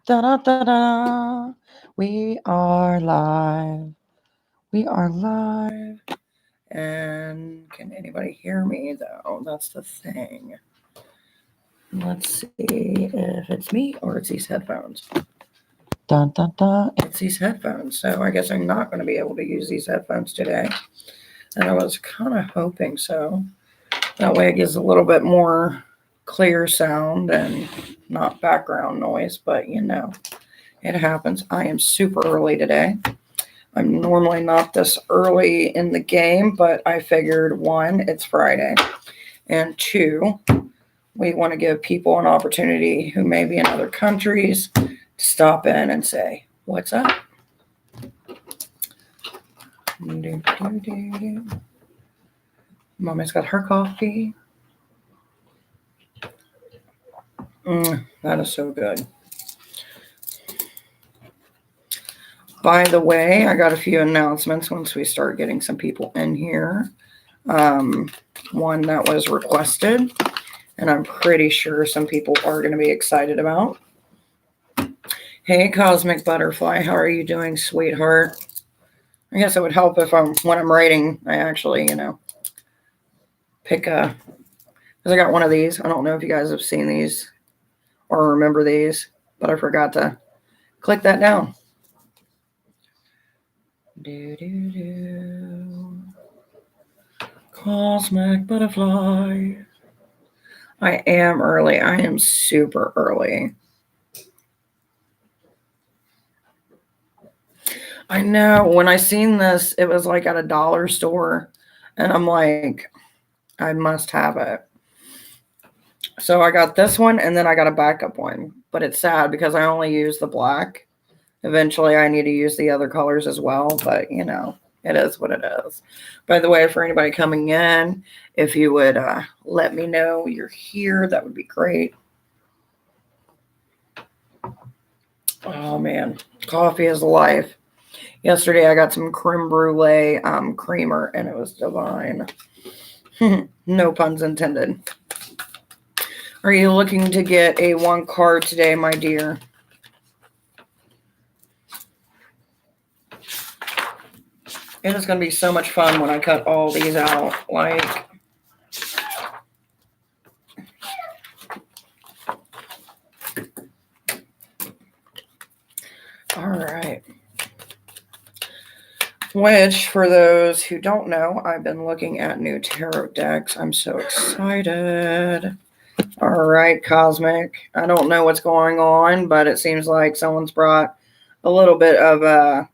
Da da da da. We are live. We are live. And can anybody hear me though? That's the thing. Let's see if it's me or it's these headphones. Dun dun dun. It's these headphones. So I guess I'm not going to be able to use these headphones today. And I was kind of hoping so. That way it gives a little bit more clear sound and not background noise, but you know, it happens. I am super early today. I'm normally not this early in the game, but I figured one, it's Friday, and two, we want to give people an opportunity who may be in other countries to stop in and say, what's up? Mommy's got her coffee. That is so good. By the way, I got a few announcements once we start getting some people in here. One that was requested, and I'm pretty sure some people are going to be excited about. Hey, Cosmic Butterfly, how are you doing, sweetheart? I guess it would help if when I'm writing, I actually, pick a, because I got one of these. I don't know if you guys have seen these or remember these, but I forgot to click that down. Cosmic Butterfly. I am early. I am super early. I know. When I seen this, it was like at a dollar store, and I'm like, I must have it. So I got this one, and then I got a backup one. But it's sad because I only use the black. Eventually, I need to use the other colors as well, but it is what it is. By the way, for anybody coming in, if you would let me know you're here, that would be great. Oh man, coffee is life. Yesterday I got some creme brulee creamer and it was divine. No puns intended. Are you looking to get a one card today, my dear? It is going to be so much fun when I cut all these out. Like, all right. Which, for those who don't know, I've been looking at new tarot decks. I'm so excited. All right, Cosmic. I don't know what's going on, but it seems like someone's brought a little bit of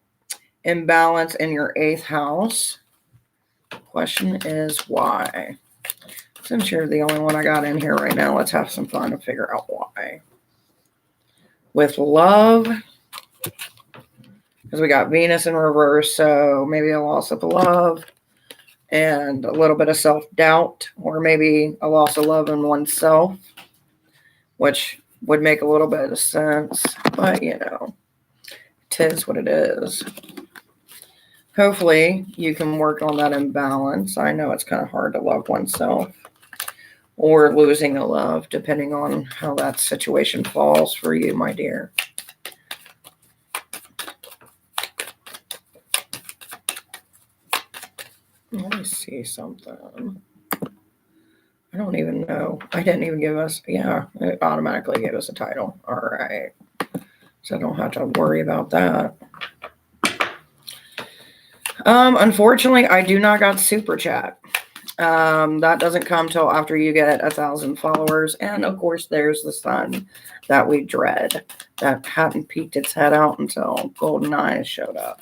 imbalance in your 8th house. Question is why? Since you're the only one I got in here right now, let's have some fun and figure out why. With love, because we got Venus in reverse, so maybe a loss of love and a little bit of self-doubt, or maybe a loss of love in oneself, which would make a little bit of sense, but it is what it is. Hopefully you can work on that imbalance. I know it's kind of hard to love oneself or losing a love, depending on how that situation falls for you, my dear. Let me see something. I don't even know. I didn't even give us, it automatically gave us a title. All right. So I don't have to worry about that. Unfortunately, I do not got super chat. That doesn't come till after you get 1,000 followers. And of course, there's the sun that we dread that hadn't peeked its head out until Golden Eyes showed up.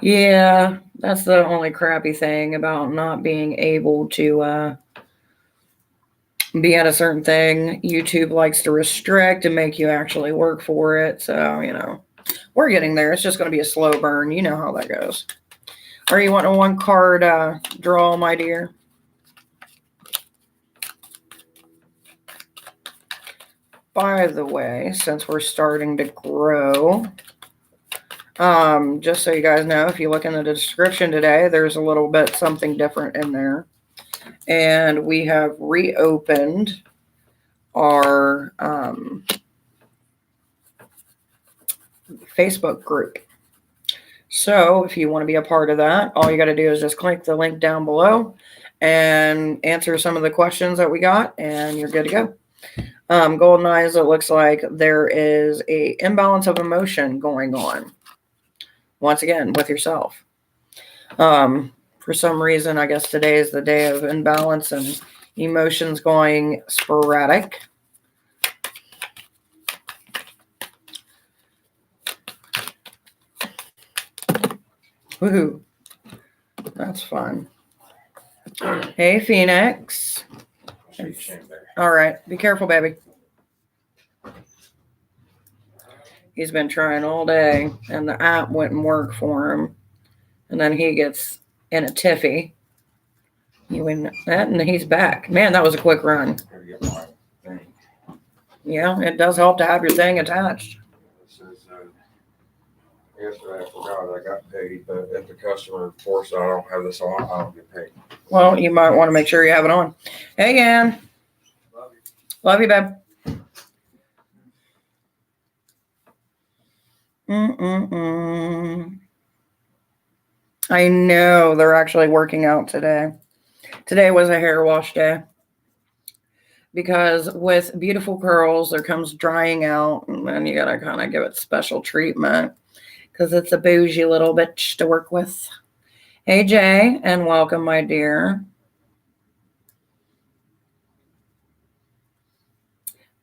Yeah, that's the only crappy thing about not being able to be at a certain thing. YouTube likes to restrict and make you actually work for it. So, we're getting there. It's just going to be a slow burn. You know how that goes. Are you wanting a one card draw, my dear? By the way, since we're starting to grow, just so you guys know, if you look in the description today, there's a little bit something different in there. And we have reopened our Facebook group. So if you want to be a part of that, all you got to do is just click the link down below and answer some of the questions that we got, and you're good to go. Golden Eyes, it looks like there is a imbalance of emotion going on. Once again, with yourself. For some reason, I guess today is the day of imbalance and emotions going sporadic. Woohoo. That's fun. Hey, Phoenix. All right. Be careful, baby. He's been trying all day, and the app wouldn't work for him. And then he gets in a tiffy. You win that, and he's back. Man, that was a quick run. Yeah, it does help to have your thing attached. Yesterday I forgot I got paid, but if the customer reports I don't have this on, I don't get paid. Well, you might want to make sure you have it on. Hey, Ann. Love you. Love you, babe. I know they're actually working out today. Today was a hair wash day. Because with beautiful curls, there comes drying out, and then you gotta kind of give it special treatment because it's a bougie little bitch to work with. Hey, Jay, and welcome, my dear.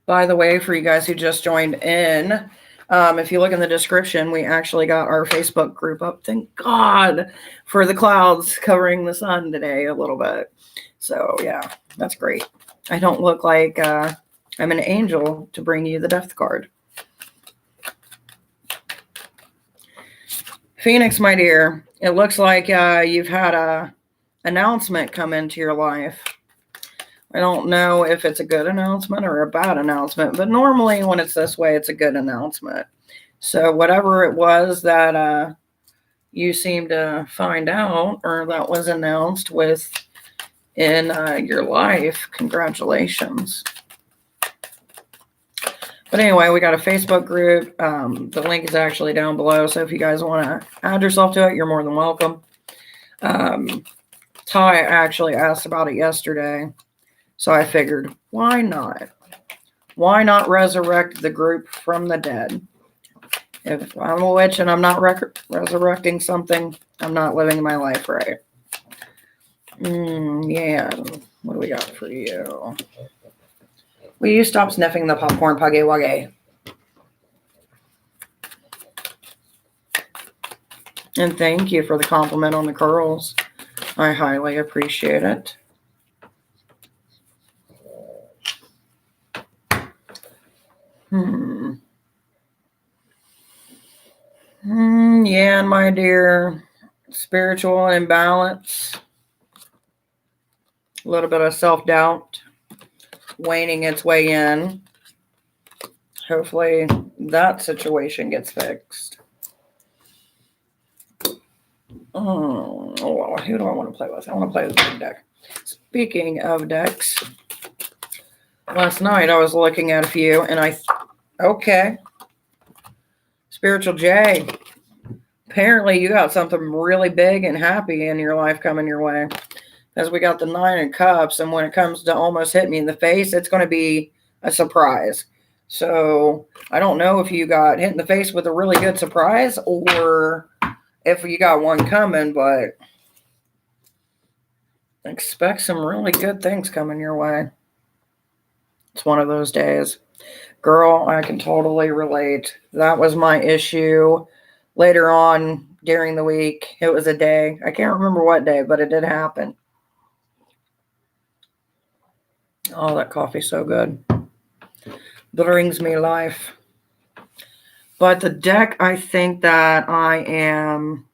By the way, for you guys who just joined in, if you look in the description, we actually got our Facebook group up. Thank God for the clouds covering the sun today a little bit. So, yeah, that's great. I don't look like I'm an angel to bring you the death card. Phoenix, my dear, it looks like you've had a announcement come into your life. I don't know if it's a good announcement or a bad announcement, but normally when it's this way, it's a good announcement. So whatever it was that you seem to find out or that was announced in your life, congratulations. But anyway, we got a Facebook group. The link is actually down below, so if you guys want to add yourself to it, you're more than welcome. Ty actually asked about it yesterday. So I figured, why not? Why not resurrect the group from the dead? If I'm a witch and I'm not resurrecting something, I'm not living my life right. Yeah. What do we got for you? Will you stop sniffing the popcorn, Puggy Wuggy? And thank you for the compliment on the curls. I highly appreciate it. Yeah, my dear. Spiritual imbalance. A little bit of self-doubt waning its way in. Hopefully that situation gets fixed. Who do I want to play with? I want to play with the big deck. Speaking of decks, last night I was looking at a few and okay. Spiritual J. Apparently you got something really big and happy in your life coming your way. Because we got the 9 of Cups, and when it comes to almost hit me in the face, it's going to be a surprise. So I don't know if you got hit in the face with a really good surprise or if you got one coming, but expect some really good things coming your way. It's one of those days. Girl, I can totally relate. That was my issue later on during the week. It was a day. I can't remember what day, but it did happen. Oh, that coffee's so good. Brings me life. But the deck, I think that I am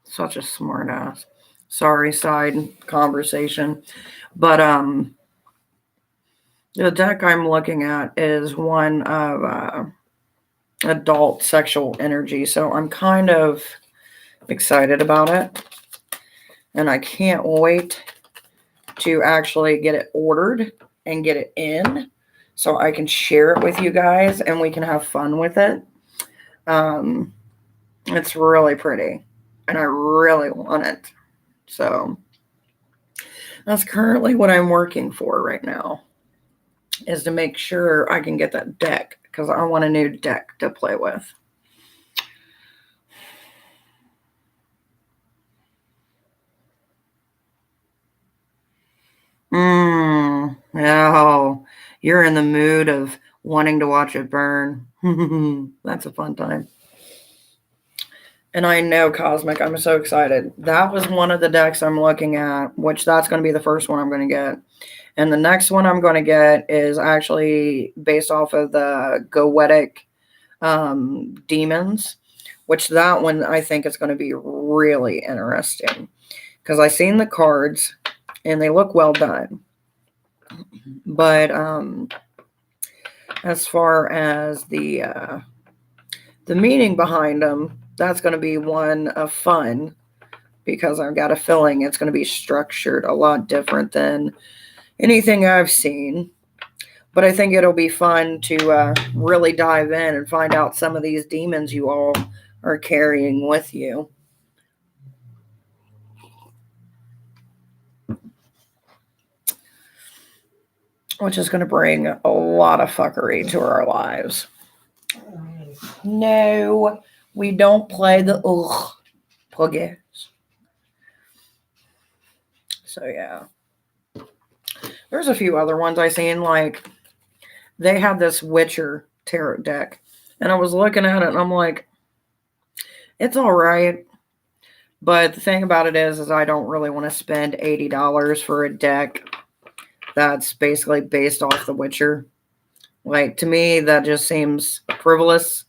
such a smart ass. Sorry, side conversation. But the deck I'm looking at is one of adult sexual energy. So I'm kind of excited about it. And I can't wait to actually get it ordered and get it in so I can share it with you guys and we can have fun with it. It's really pretty and I really want it. So that's currently what I'm working for right now, is to make sure I can get that deck because I want a new deck to play with. Oh, you're in the mood of wanting to watch it burn. That's a fun time. And I know Cosmic, I'm so excited. That was one of the decks I'm looking at, which that's going to be the first one I'm going to get. And the next one I'm going to get is actually based off of the Goetic Demons, which that one I think is going to be really interesting because I've seen the cards and they look well done. But as far as the meaning behind them, that's going to be one of fun because I've got a feeling it's going to be structured a lot different than anything I've seen. But I think it'll be fun to really dive in and find out some of these demons you all are carrying with you. Which is going to bring a lot of fuckery to our lives. No, we don't play the plugins. So yeah. There's a few other ones I seen, like they have this Witcher tarot deck. And I was looking at it and I'm like, it's all right. But the thing about it is I don't really want to spend $80 for a deck that's basically based off The Witcher. Like, to me, that just seems frivolous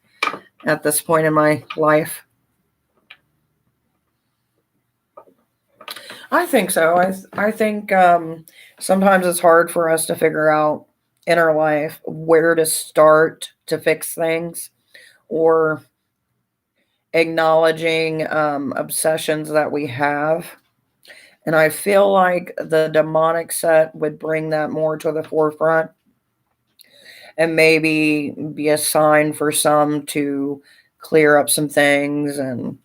at this point in my life. I think so. I think sometimes it's hard for us to figure out in our life where to start to fix things, or acknowledging obsessions that we have. And I feel like the demonic set would bring that more to the forefront and maybe be a sign for some to clear up some things and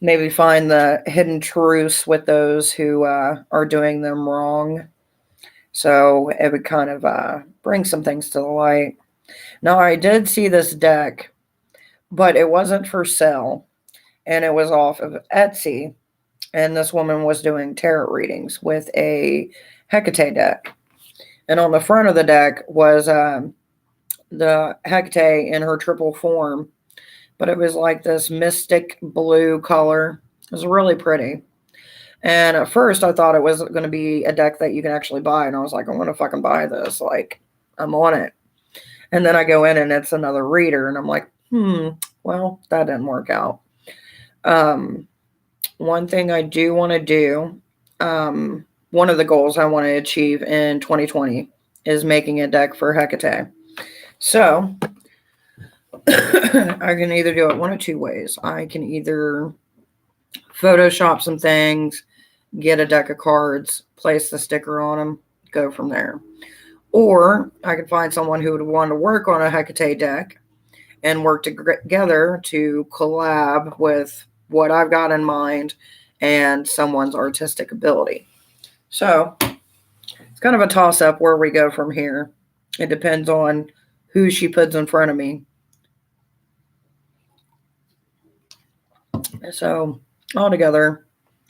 maybe find the hidden truths with those who are doing them wrong. So it would kind of bring some things to the light. Now, I did see this deck, but it wasn't for sale, and it was off of Etsy. And this woman was doing tarot readings with a Hecate deck. And on the front of the deck was the Hecate in her triple form. But it was like this mystic blue color. It was really pretty. And at first I thought it was going to be a deck that you can actually buy. And I was like, I'm going to fucking buy this. Like, I'm on it. And then I go in and it's another reader. And I'm like, well, that didn't work out. One thing I do want to do, one of the goals I want to achieve in 2020 is making a deck for Hecate. So I can either do it one of two ways. I can either Photoshop some things, get a deck of cards, place the sticker on them, go from there. Or I could find someone who would want to work on a Hecate deck and work together to collab with what I've got in mind and someone's artistic ability. So it's kind of a toss-up where we go from here. It depends on who she puts in front of me. So altogether,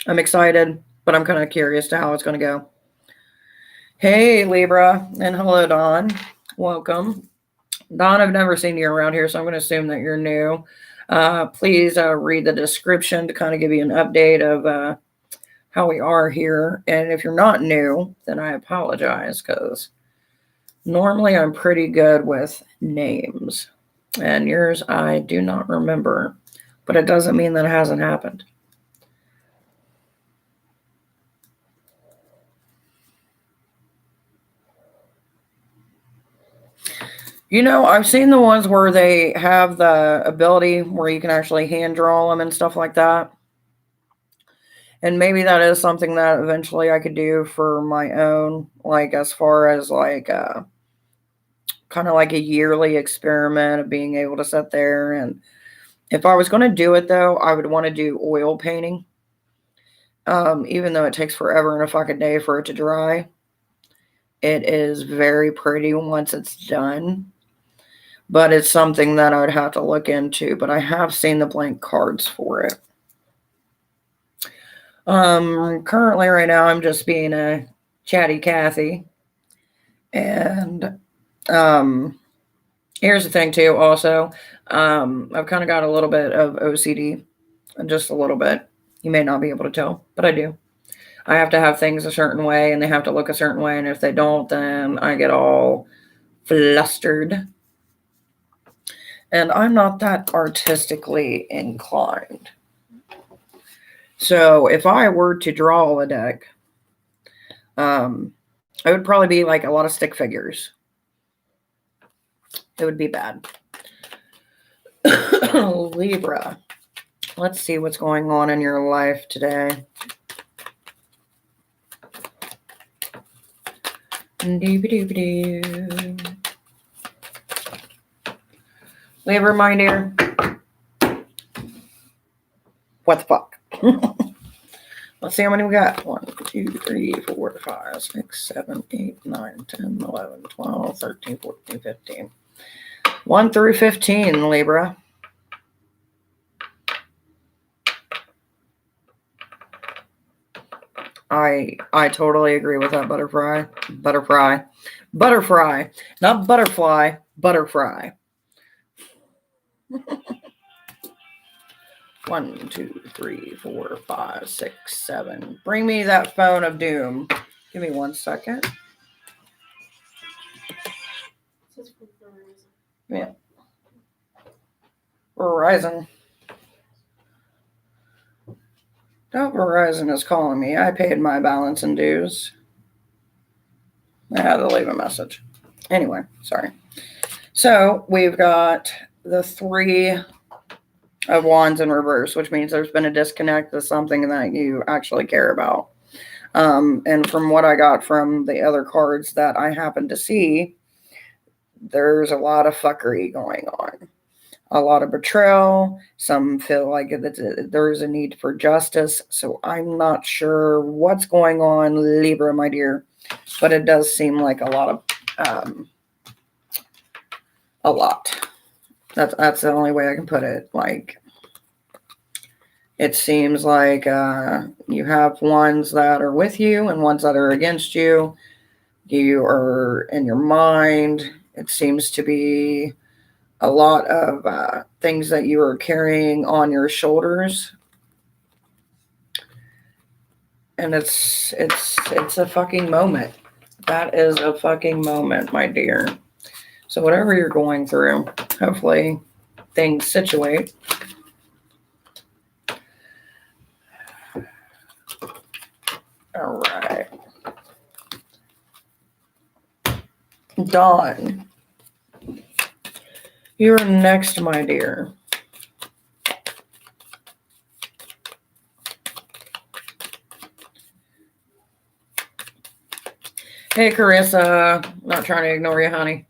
I'm excited, but I'm kind of curious to how it's going to go. Hey, Libra, and hello, Dawn. Welcome. Dawn, I've never seen you around here, so I'm going to assume that you're new. Please read the description to kind of give you an update of how we are here. And if you're not new, then I apologize, because normally I'm pretty good with names. And yours I do not remember, but it doesn't mean that it hasn't happened. You know, I've seen the ones where they have the ability where you can actually hand draw them and stuff like that. And maybe that is something that eventually I could do for my own, like as far as like kind of like a yearly experiment of being able to sit there. And if I was going to do it though, I would want to do oil painting. Even though it takes forever and a fucking day for it to dry, it is very pretty once it's done. But it's something that I would have to look into. But I have seen the blank cards for it. Currently right now I'm just being a chatty Cathy. And here's the thing too also. I've kind of got a little bit of OCD. Just a little bit. You may not be able to tell, but I do. I have to have things a certain way and they have to look a certain way. And if they don't, then I get all flustered. And I'm not that artistically inclined. So if I were to draw a deck, it would probably be like a lot of stick figures. It would be bad. Libra. Let's see what's going on in your life today. Libra, my dear. What the fuck? Let's see how many we got. 1, 2, 3, 4, 5, 6, 7, 8, 9, 10, 11, 12, 13, 14, 15. 1 through 15, Libra. I totally agree with that, butterfly. Butterfly. Not butterfly, butterfly. 1, 2, 3, 4, 5, 6, 7. Bring me that phone of doom. Give me 1 second. Yeah. Verizon. Oh, Verizon is calling me. I paid my balance and dues. I had to leave a message. Anyway, sorry. So we've got the 3 of Wands in reverse, which means there's been a disconnect with something that you actually care about. And from what I got from the other cards that I happened to see, there's a lot of fuckery going on. A lot of betrayal. Some feel like there's a need for justice. So I'm not sure what's going on, Libra, my dear. But it does seem like a lot. That's the only way I can put it. Like, it seems like you have ones that are with you and ones that are against you. You are in your mind. It seems to be a lot of things that you are carrying on your shoulders. And it's a fucking moment. That is a fucking moment, my dear. So whatever you're going through, hopefully things situate. All right. Dawn. You're next, my dear. Hey, Carissa. Not trying to ignore you, honey.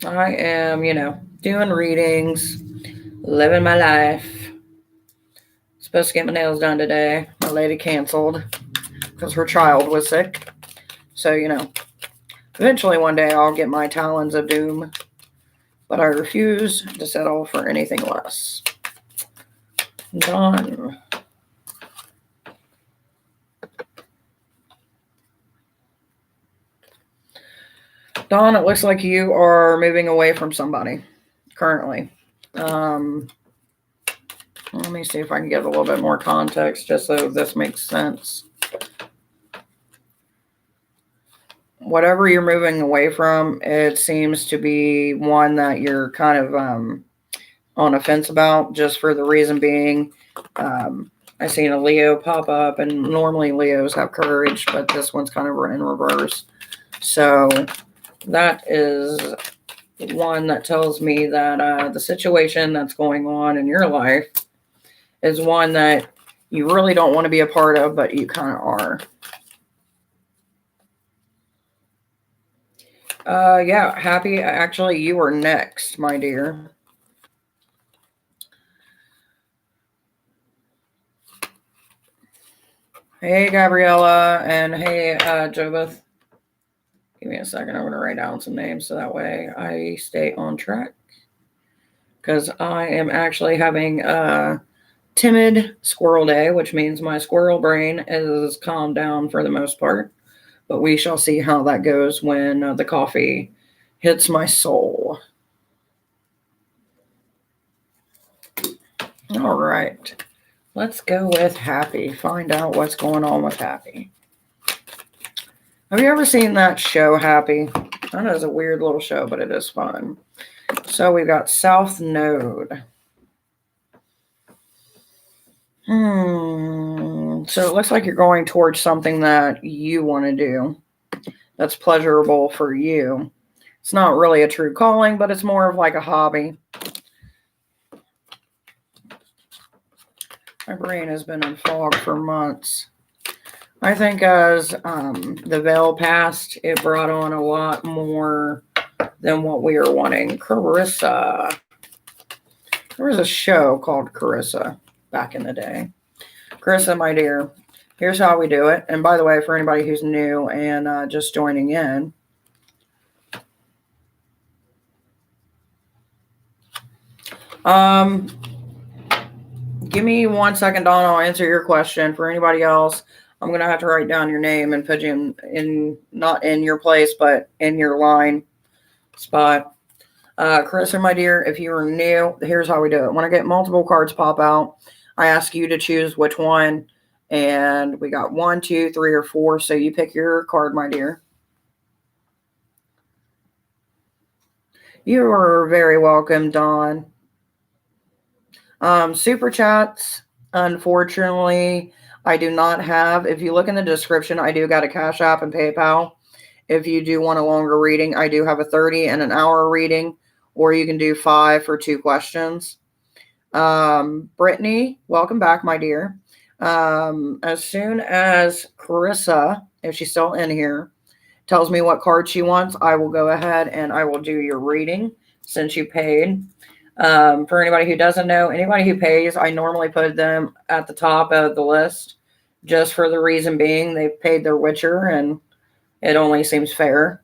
I am, doing readings, living my life. Supposed to get my nails done today. My lady canceled because her child was sick. So, eventually one day I'll get my talons of doom. But I refuse to settle for anything less. Dawn. Dawn, it looks like you are moving away from somebody currently. Let me see if I can give a little bit more context just so this makes sense. Whatever you're moving away from, it seems to be one that you're kind of on a fence about, just for the reason being, I seen a Leo pop up, and normally Leos have courage, but this one's kind of in reverse. So that is one that tells me that the situation that's going on in your life is one that you really don't want to be a part of, but you kind of are. Yeah, happy. Actually, you are next, my dear. Hey, Gabriella, and hey, Jobeth. Give me a second. I'm going to write down some names so that way I stay on track. Because I am actually having a timid squirrel day, which means my squirrel brain is calmed down for the most part. But we shall see how that goes when the coffee hits my soul. All right. Let's go with Happy. Find out what's going on with Happy. Have you ever seen that show, Happy? I know it's a weird little show, but it is fun. So we've got South Node. So it looks like you're going towards something that you want to do that's pleasurable for you. It's not really a true calling, but it's more of like a hobby. My brain has been in fog for months. I think as the veil passed, it brought on a lot more than what we were wanting. Carissa. There was a show called Carissa back in the day. Carissa, my dear, here's how we do it. And by the way, for anybody who's new and just joining in, give me 1 second, Dawn. I'll answer your question. For anybody else, I'm going to have to write down your name and put you in not in your place, but in your line spot. Carissa, my dear, if you are new, here's how we do it. When I get multiple cards pop out, I ask you to choose which one. And we got 1, 2, 3, or 4. So you pick your card, my dear. You are very welcome, Dawn. Super chats, unfortunately, I do not have. If you look in the description, I do got a Cash App and PayPal. If you do want a longer reading, I do have a 30 and an hour reading, or you can do 5 for 2 questions. Brittany, welcome back, my dear. As soon as Carissa, if she's still in here, tells me what card she wants, I will go ahead and I will do your reading since you paid. For anybody who doesn't know, anybody who pays, I normally put them at the top of the list just for the reason being they've paid their Witcher and it only seems fair.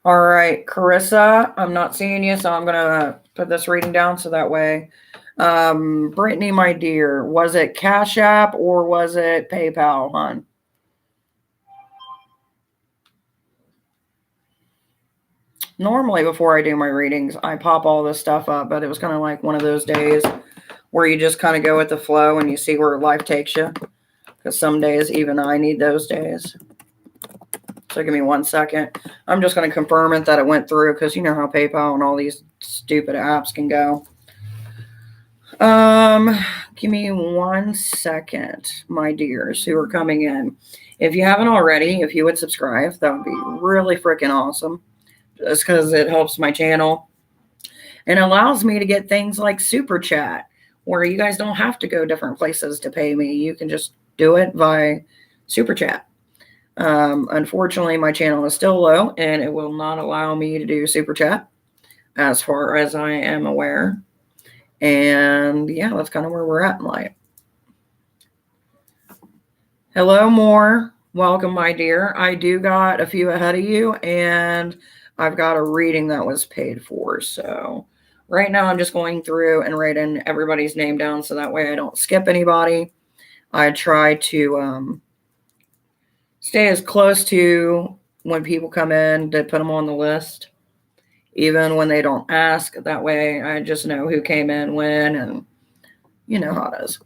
All right, Carissa, I'm not seeing you, so I'm going to put this reading down so that way. Brittany, my dear, was it Cash App or was it PayPal, hon? Normally, before I do my readings, I pop all this stuff up, but it was kind of like one of those days where you just kind of go with the flow and you see where life takes you. Because some days, even I need those days. So give me 1 second. I'm just going to confirm it that it went through because you know how PayPal and all these stupid apps can go. Give me 1 second, my dears who are coming in. If you haven't already, if you would subscribe, that would be really freaking awesome. Just because it helps my channel and allows me to get things like Super Chat, where you guys don't have to go different places to pay me. You can just do it via Super Chat. Unfortunately, my channel is still low, and it will not allow me to do Super Chat as far as I am aware. And yeah, that's kind of where we're at in life. Hello, Moore. Welcome, my dear. I do got a few ahead of you, and I've got a reading that was paid for. So right now I'm just going through and writing everybody's name down so that way I don't skip anybody. I try to stay as close to when people come in to put them on the list, even when they don't ask. That way I just know who came in when, and you know how it is.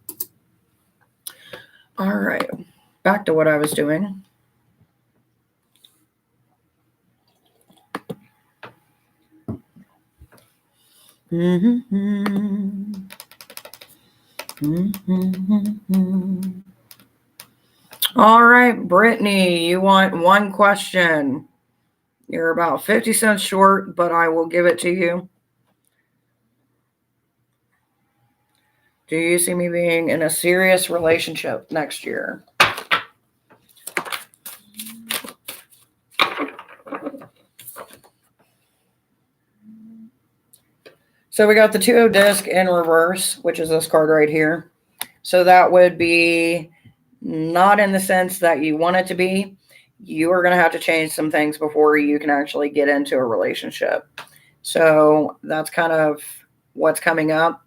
All right, back to what I was doing. All right, Brittany, you want one question. You're about 50 cents short, but I will give it to you. Do you see me being in a serious relationship next year? So we got the 2 of disc in reverse, which is this card right here. So that would be not in the sense that you want it to be. You are going to have to change some things before you can actually get into a relationship. So that's kind of what's coming up.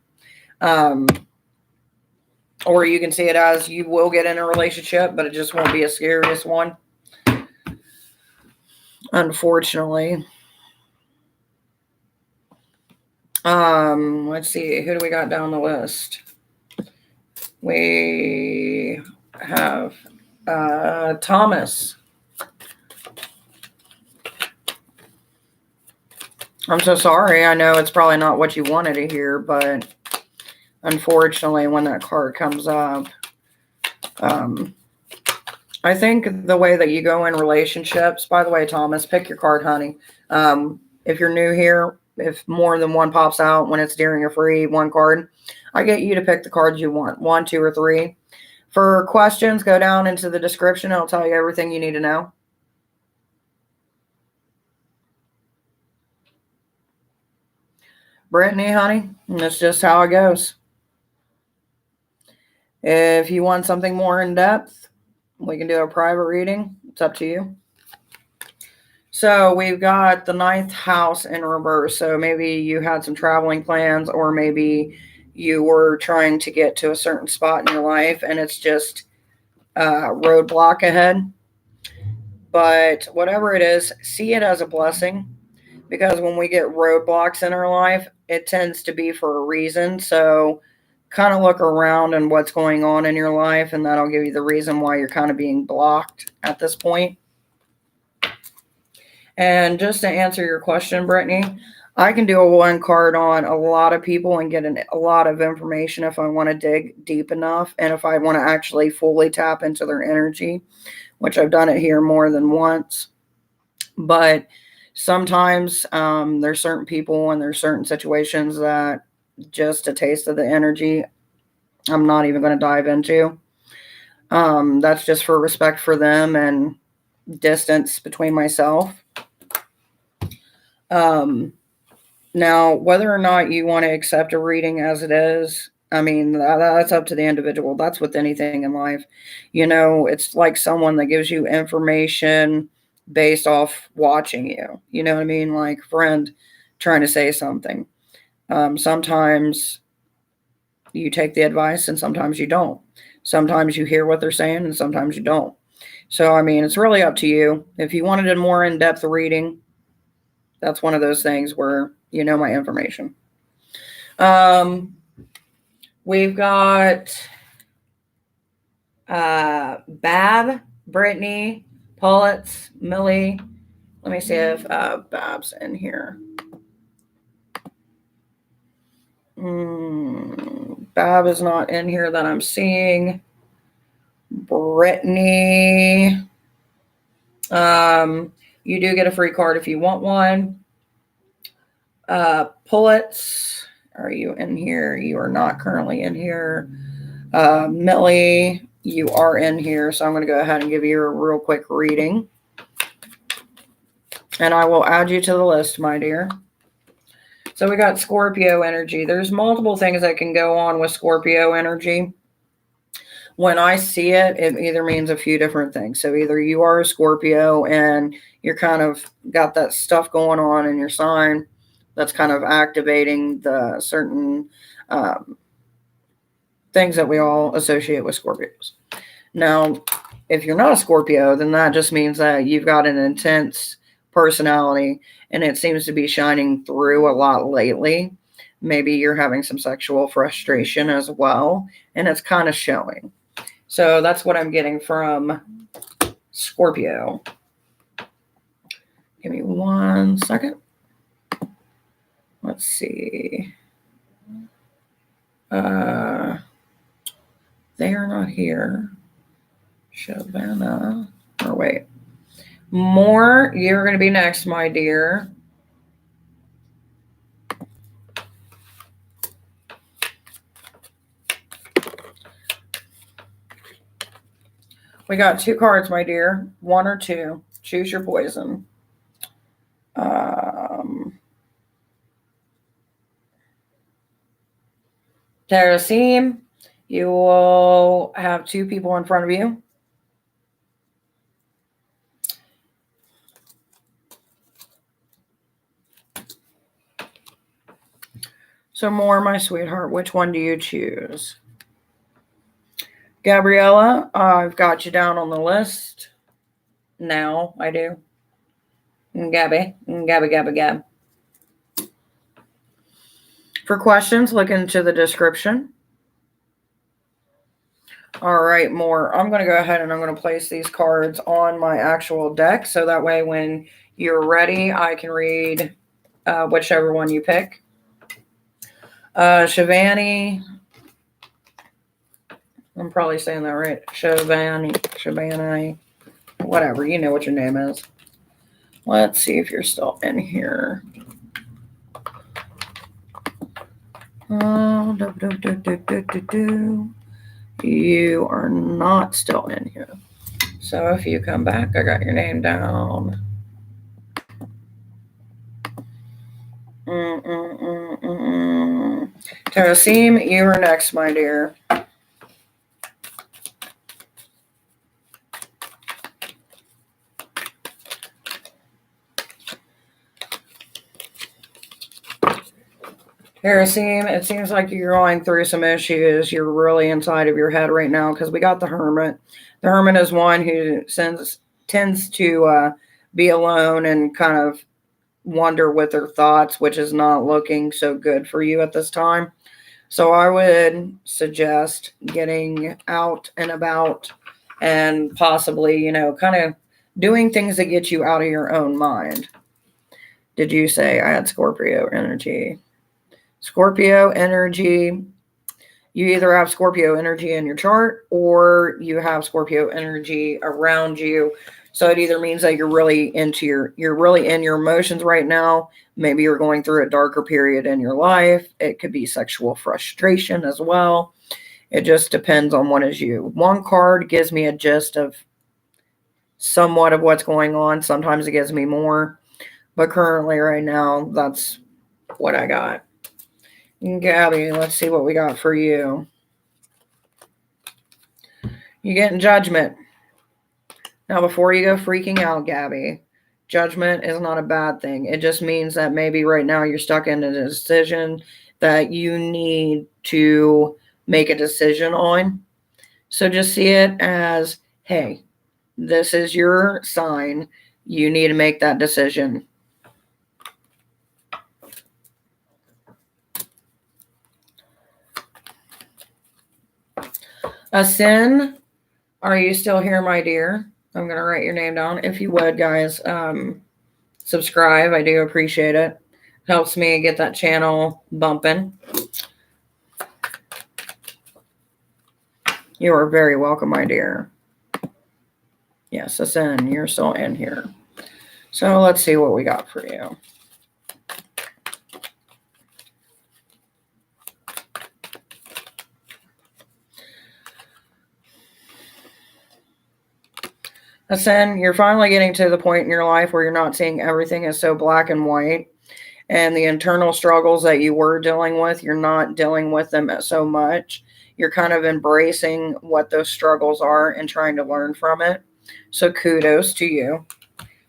Or you can see it as you will get in a relationship, but it just won't be a serious one. Unfortunately. Let's see. Who do we got down the list? We have Thomas. I'm so sorry. I know it's probably not what you wanted to hear, but unfortunately, when that card comes up, I think the way that you go in relationships, by the way, Thomas, pick your card, honey. If you're new here, if more than one pops out when it's during a free one card, I get you to pick the cards you want, 1, 2, or 3. For questions, go down into the description. It'll tell you everything you need to know. Brittany, honey, that's just how it goes. If you want something more in depth, we can do a private reading. It's up to you. So we've got the 9th house in reverse. So maybe you had some traveling plans, or maybe you were trying to get to a certain spot in your life and it's just a roadblock ahead. But whatever it is, see it as a blessing, because when we get roadblocks in our life, it tends to be for a reason. So kind of look around and what's going on in your life, and that'll give you the reason why you're kind of being blocked at this point. And just to answer your question, Brittany, I can do a one card on a lot of people and get a lot of information if I want to dig deep enough, and if I want to actually fully tap into their energy, which I've done it here more than once. But sometimes there's certain people and there's certain situations that just a taste of the energy I'm not even going to dive into. That's just for respect for them and distance between myself. Now, whether or not you want to accept a reading as it is, I mean, that's up to the individual. That's with anything in life. You know, it's like someone that gives you information based off watching you. You know what I mean? Like a friend trying to say something. Sometimes you take the advice and sometimes you don't. Sometimes you hear what they're saying and sometimes you don't. So, I mean, it's really up to you. If you wanted a more in-depth reading, that's one of those things where you know my information. We've got Bab, Brittany, Pullitz, Millie. Let me see if Bab's in here. Bab is not in here that I'm seeing. Brittany. You do get a free card if you want one. Pullitz, are you in here? You are not currently in here. Millie, you are in here, so I'm going to go ahead and give you a real quick reading. And I will add you to the list, my dear. So we got Scorpio energy. There's multiple things that can go on with Scorpio energy. When I see it, it either means a few different things. So either you are a Scorpio and you're kind of got that stuff going on in your sign that's kind of activating the certain things that we all associate with Scorpios. Now, if you're not a Scorpio, then that just means that you've got an intense personality and it seems to be shining through a lot lately. Maybe you're having some sexual frustration as well, and it's kind of showing. So that's what I'm getting from Scorpio. Give me 1 second. Let's see. They are not here. Savannah. Or wait. More, you're going to be next, my dear. We got 2 cards, my dear. 1 or 2. Choose your poison. Tarasim, you will have 2 people in front of you. So more, my sweetheart, which one do you choose? Gabriella, I've got you down on the list. Now I do. Gabby. For questions, look into the description. All right, more. I'm going to go ahead and I'm going to place these cards on my actual deck. So that way when you're ready, I can read whichever one you pick. Shivani. I'm probably saying that right. Shivani. Whatever. You know what your name is. Let's see if you're still in here. You are not still in here. So if you come back, I got your name down. Tarasim, you are next, my dear. Tarasim, it seems like you're going through some issues. You're really inside of your head right now because we got the Hermit. The Hermit is one who tends to be alone and kind of wonder with their thoughts, which is not looking so good for you at this time. So I would suggest getting out and about and possibly, kind of doing things that get you out of your own mind. Did you say I had Scorpio energy? Scorpio energy, you either have Scorpio energy in your chart or you have Scorpio energy around you. So it either means that you're really in your emotions right now. Maybe you're going through a darker period in your life. It could be sexual frustration as well. It just depends on what is you. One card gives me a gist of somewhat of what's going on. Sometimes it gives me more. But currently right now, that's what I got. Gabby, let's see what we got for you. You getting judgment. Now, before you go freaking out, Gabby, judgment is not a bad thing. It just means that maybe right now you're stuck in a decision that you need to make a decision on. So just see it as, hey, this is your sign. You need to make that decision. Asin, are you still here, my dear? I'm going to write your name down. If you would, guys, subscribe. I do appreciate it. Helps me get that channel bumping. You are very welcome, my dear. Yes, Asin, you're still in here. So let's see what we got for you. Asin, you're finally getting to the point in your life where you're not seeing everything as so black and white. And the internal struggles that you were dealing with, you're not dealing with them so much. You're kind of embracing what those struggles are and trying to learn from it. So kudos to you.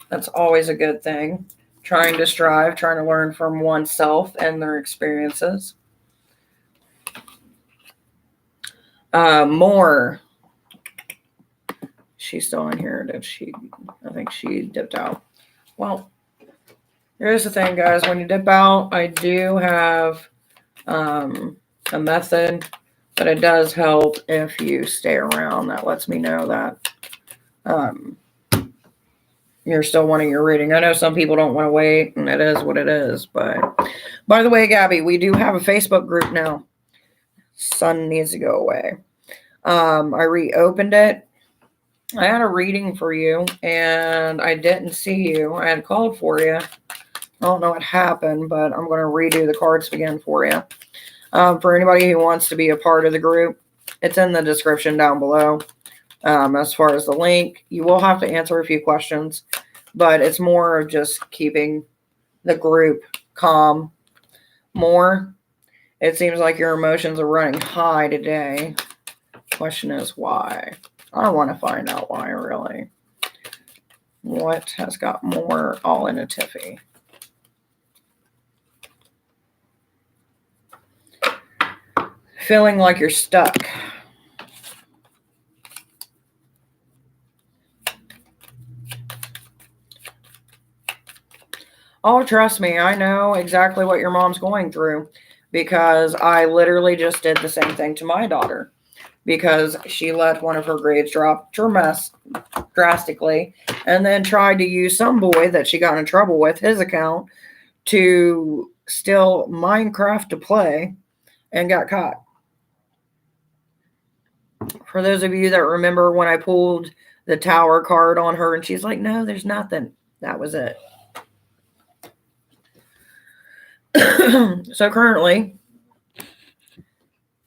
That's always a good thing. Trying to strive, trying to learn from oneself and their experiences. More. She's still in here. I think she dipped out. Well, here's the thing, guys. When you dip out, I do have a method, but it does help if you stay around. That lets me know that you're still wanting your reading. I know some people don't want to wait, and it is what it is. But by the way, Gabby, we do have a Facebook group now. Sun needs to go away. I reopened it. I had a reading for you and I didn't see you. I had called for you. I don't know what happened, but I'm going to redo the cards again for you. For anybody who wants to be a part of the group, it's in the description down below. As far as the link, you will have to answer a few questions, but it's more of just keeping the group calm more. It seems like your emotions are running high today. Question is why? I want to find out why, really. What has got more all in a tiffy? Feeling like you're stuck. Oh, trust me, I know exactly what your mom's going through because I literally just did the same thing to my daughter because she let one of her grades drop drastically and then tried to use some boy that she got in trouble with, his account, to steal Minecraft to play and got caught. For those of you that remember when I pulled the tower card on her and she's like, no, there's nothing. That was it. So currently,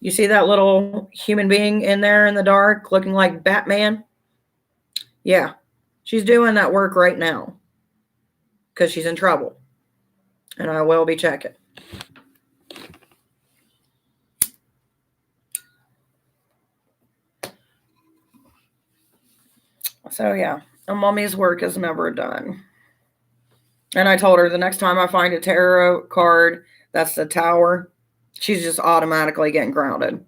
you see that little human being in there in the dark looking like Batman? Yeah, she's doing that work right now because she's in trouble. And I will be checking. So yeah, a mommy's work is never done. And I told her the next time I find a tarot card that's the tower, she's just automatically getting grounded.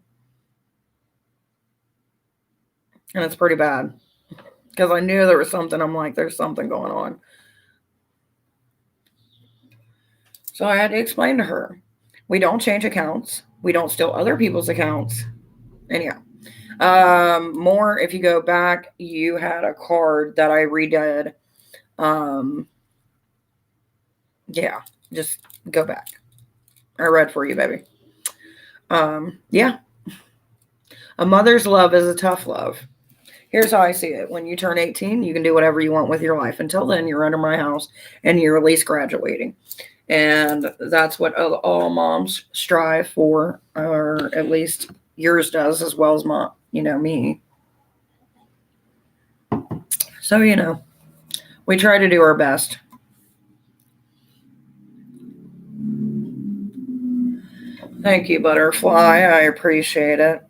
And it's pretty bad. Because I knew there was something. I'm like, there's something going on. So I had to explain to her, we don't change accounts. We don't steal other people's accounts. Anyhow. More, if you go back, you had a card that I redid. Yeah, just go back. I read for you, baby. Yeah. A mother's love is a tough love. Here's how I see it. When you turn 18, you can do whatever you want with your life. Until then, you're under my house and you're at least graduating. And that's what all moms strive for, or at least yours does, as well as me. So, we try to do our best. Thank you, Butterfly. I appreciate it.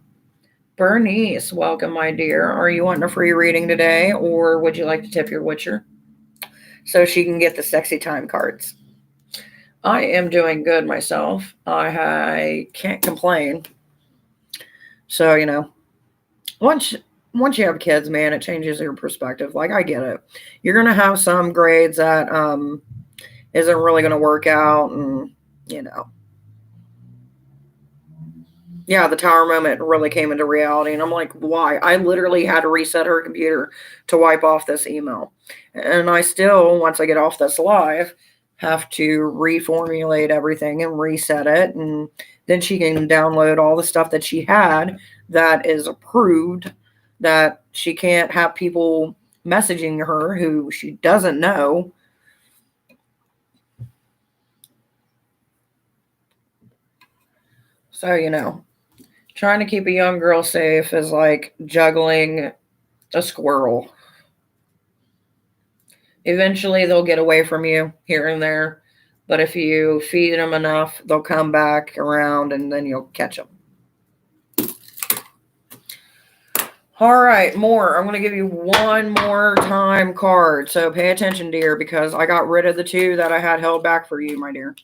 Bernice, welcome, my dear. Are you wanting a free reading today, or would you like to tip your witcher so she can get the sexy time cards? I am doing good myself. I can't complain. So, once you have kids, man, it changes your perspective. Like, I get it. You're going to have some grades that isn't really going to work out, and, yeah, the tower moment really came into reality. And I'm like, why? I literally had to reset her computer to wipe off this email. And I still, once I get off this live, have to reformulate everything and reset it. And then she can download all the stuff that she had that is approved, that she can't have people messaging her who she doesn't know. So, trying to keep a young girl safe is like juggling a squirrel. Eventually, they'll get away from you here and there. But if you feed them enough, they'll come back around and then you'll catch them. All right, more. I'm going to give you one more time card. So pay attention, dear, because I got rid of the two that I had held back for you, my dear.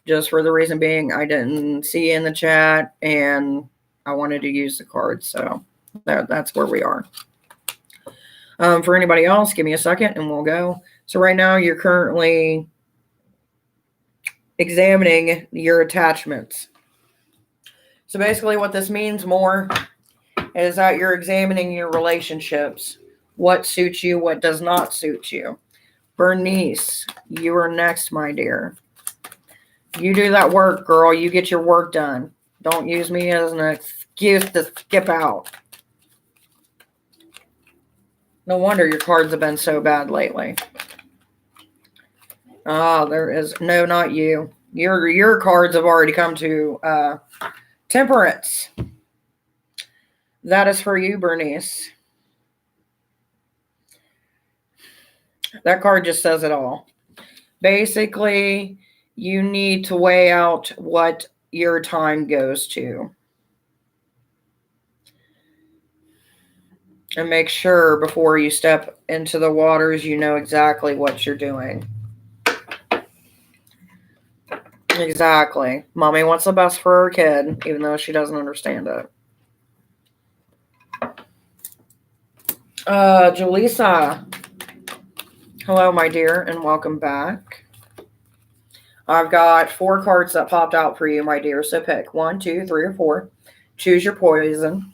Just for the reason being, I didn't see you in the chat and I wanted to use the cards. So that's where we are. For anybody else, give me a second and we'll go. So right now you're currently examining your attachments. So basically what this means more is that you're examining your relationships. What suits you, what does not suit you. Bernice, you are next, my dear. You do that work, girl. You get your work done. Don't use me as an excuse to skip out. No wonder your cards have been so bad lately. There is no, not you. Your cards have already come to Temperance. That is for you, Bernice. That card just says it all. Basically, you need to weigh out what your time goes to. And make sure before you step into the waters, you know exactly what you're doing. Exactly. Mommy wants the best for her kid, even though she doesn't understand it. Julissa. Hello, my dear, and welcome back. I've got 4 cards that popped out for you, my dear. So pick 1, 2, 3, or 4. Choose your poison.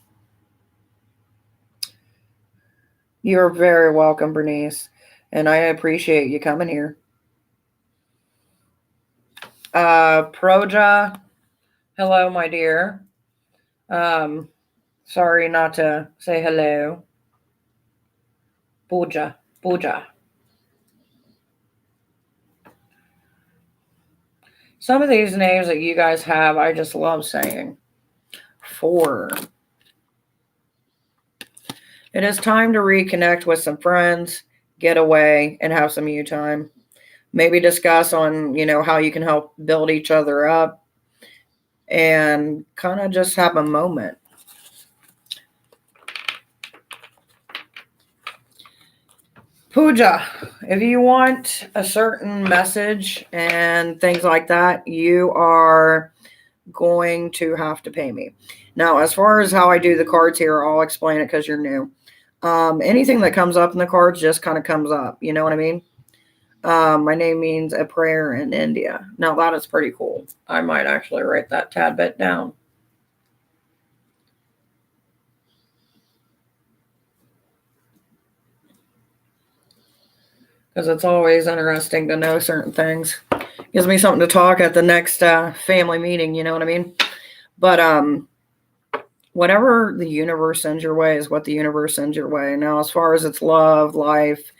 You're very welcome, Bernice. And I appreciate you coming here. Proja. Hello, my dear. Sorry not to say hello. Pooja. Some of these names that you guys have, I just love saying. 4. It is time to reconnect with some friends, get away, and have some you time. Maybe discuss on, how you can help build each other up and kind of just have a moment. Pooja, if you want a certain message and things like that, you are going to have to pay me. Now, as far as how I do the cards here, I'll explain it because you're new. Anything that comes up in the cards just kind of comes up. You know what I mean? My name means a prayer in India. Now, that is pretty cool. I might actually write that tad bit down. Because it's always interesting to know certain things. Gives me something to talk at the next family meeting, you know what I mean? But whatever the universe sends your way is what the universe sends your way. Now, as far as it's love, life,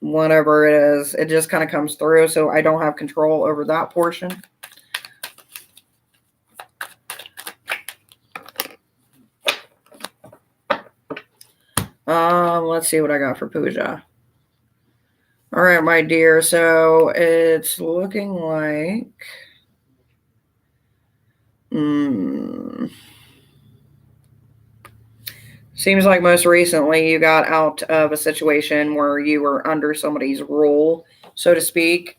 whatever it is, it just kind of comes through. So I don't have control over that portion. Let's see what I got for Pooja. All right, my dear. So it's looking like... Seems like most recently you got out of a situation where you were under somebody's rule, so to speak.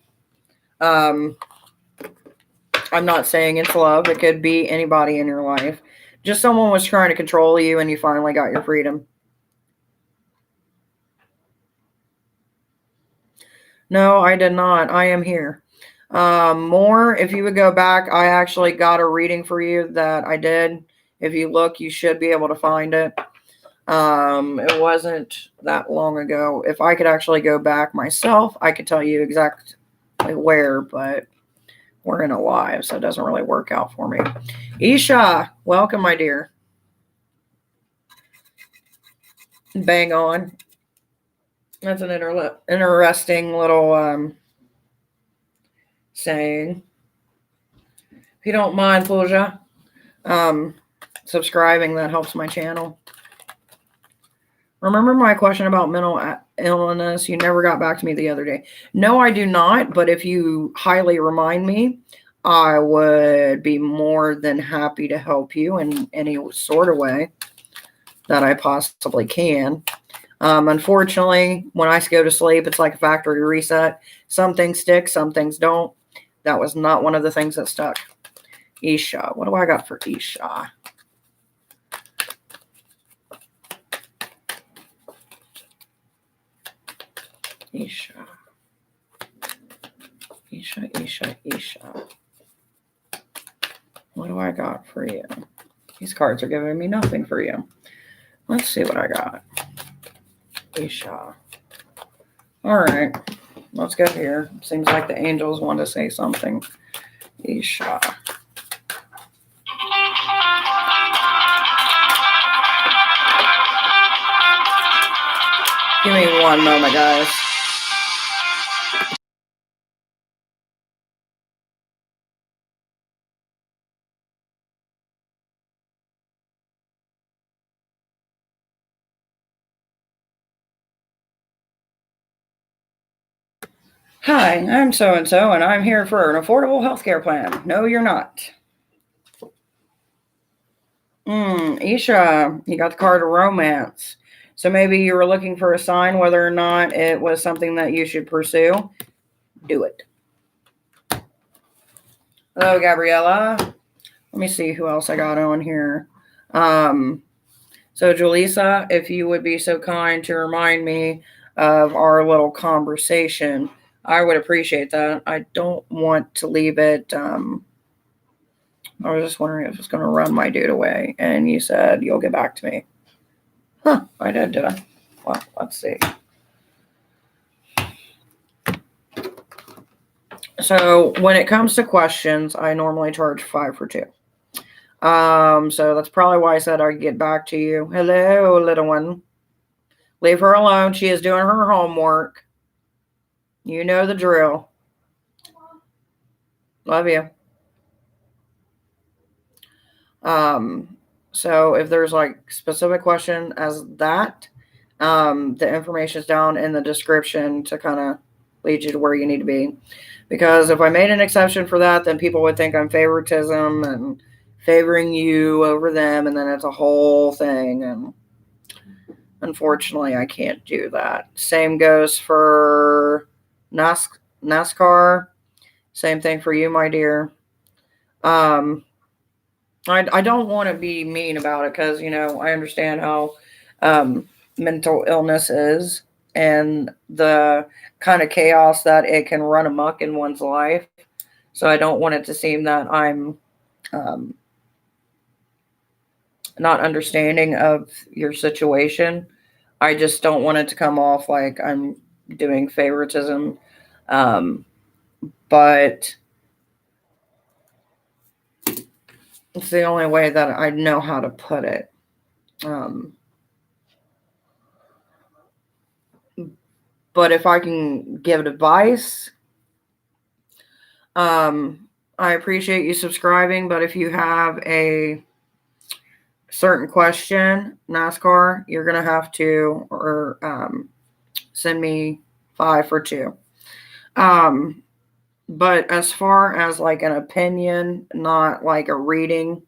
I'm not saying it's love. It could be anybody in your life. Just someone was trying to control you and you finally got your freedom. No, I did not. I am here. More, if you would go back, I actually got a reading for you that I did. If you look, you should be able to find it. It wasn't that long ago. If I could actually go back myself, I could tell you exactly where, but we're in a live, so it doesn't really work out for me. Isha, welcome, my dear. Bang on. That's an interesting little saying. If you don't mind, Pooja, subscribing, that helps my channel. Remember my question about mental illness? You never got back to me the other day. No, I do not. But if you highly remind me, I would be more than happy to help you in any sort of way that I possibly can. Unfortunately, when I go to sleep, it's like a factory reset. Some things stick, some things don't. That was not one of the things that stuck. Isha. What do I got for Isha? Isha. What do I got for you? These cards are giving me nothing for you. Let's see what I got. Isha. All right. Let's go here. Seems like the angels want to say something. Isha. Give me one moment, guys. Hi, I'm so-and-so, and I'm here for an affordable healthcare plan. No, you're not. Isha, you got the card of romance. So maybe you were looking for a sign whether or not it was something that you should pursue. Do it. Hello, Gabriella. Let me see who else I got on here. So Julissa, if you would be so kind to remind me of our little conversation, I would appreciate that. I don't want to leave it. I was just wondering if it's going to run my dude away, and you said you'll get back to me. Huh, I did I? Well, let's see. So when it comes to questions, I normally charge 5 for 2. So that's probably why I said I'd get back to you. Hello, little one. Leave her alone. She is doing her homework. You know the drill. Love you. So if there's like specific question as that, the information is down in the description to kind of lead you to where you need to be. Because if I made an exception for that, then people would think I'm favoritism and favoring you over them, and then it's a whole thing. And unfortunately, I can't do that. Same goes for NASCAR. Same thing for you, my dear. I don't want to be mean about it because, I understand how mental illness is and the kind of chaos that it can run amok in one's life. So I don't want it to seem that I'm not understanding of your situation. I just don't want it to come off like I'm doing favoritism. But it's the only way that I know how to put it. But if I can give advice, I appreciate you subscribing. But if you have a certain question, NASCAR, you're going to have to send me 5 for 2. But as far as like an opinion, not like a reading,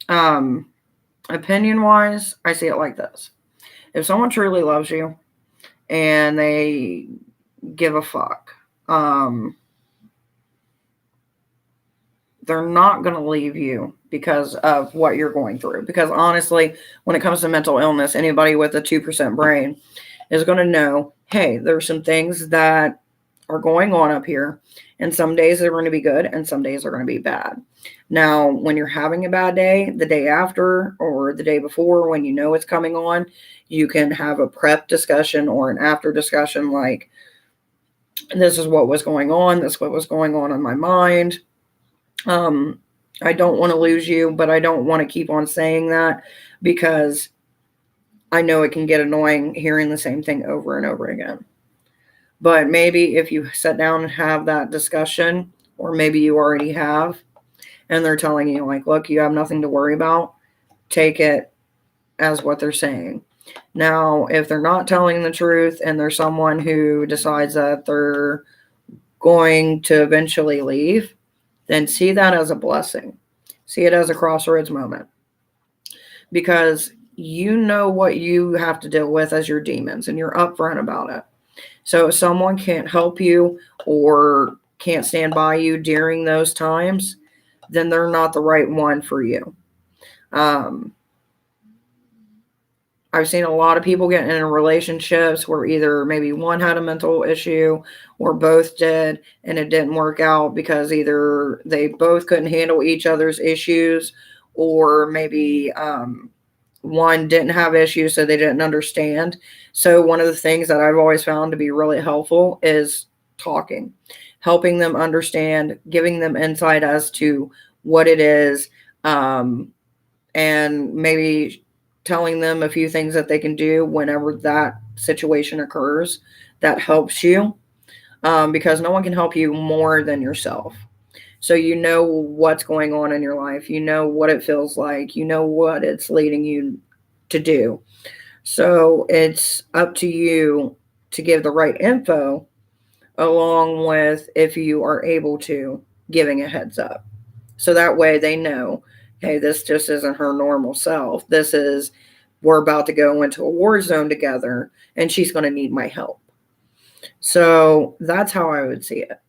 opinion wise, I see it like this. If someone truly loves you and they give a fuck, they're not going to leave you because of what you're going through. Because honestly, when it comes to mental illness, anybody with a 2% brain is going to know, hey, there's some things that are going on up here, and some days they're going to be good and some days are going to be bad. Now, when you're having a bad day, the day after or the day before, when you know it's coming on, you can have a prep discussion or an after discussion like, this is what was going on, this is what was going on in my mind. I don't want to lose you, but I don't want to keep on saying that because I know it can get annoying hearing the same thing over and over again. But maybe if you sit down and have that discussion, or maybe you already have, and they're telling you like, look, you have nothing to worry about, take it as what they're saying. Now, if they're not telling the truth and there's someone who decides that they're going to eventually leave, then see that as a blessing. See it as a crossroads moment. Because you know what you have to deal with as your demons, and you're upfront about it. So if someone can't help you or can't stand by you during those times, then they're not the right one for you. I've seen a lot of people get in relationships where either maybe one had a mental issue or both did, and it didn't work out because either they both couldn't handle each other's issues, or maybe one didn't have issues, so they didn't understand. So one of the things that I've always found to be really helpful is talking, helping them understand, giving them insight as to what it is, and maybe telling them a few things that they can do whenever that situation occurs that helps you, because no one can help you more than yourself. So you know what's going on in your life. You know what it feels like. You know what it's leading you to do. So it's up to you to give the right info, along with, if you are able to, giving a heads up. So that way they know, hey, this just isn't her normal self. This is, we're about to go into a war zone together and she's going to need my help. So that's how I would see it.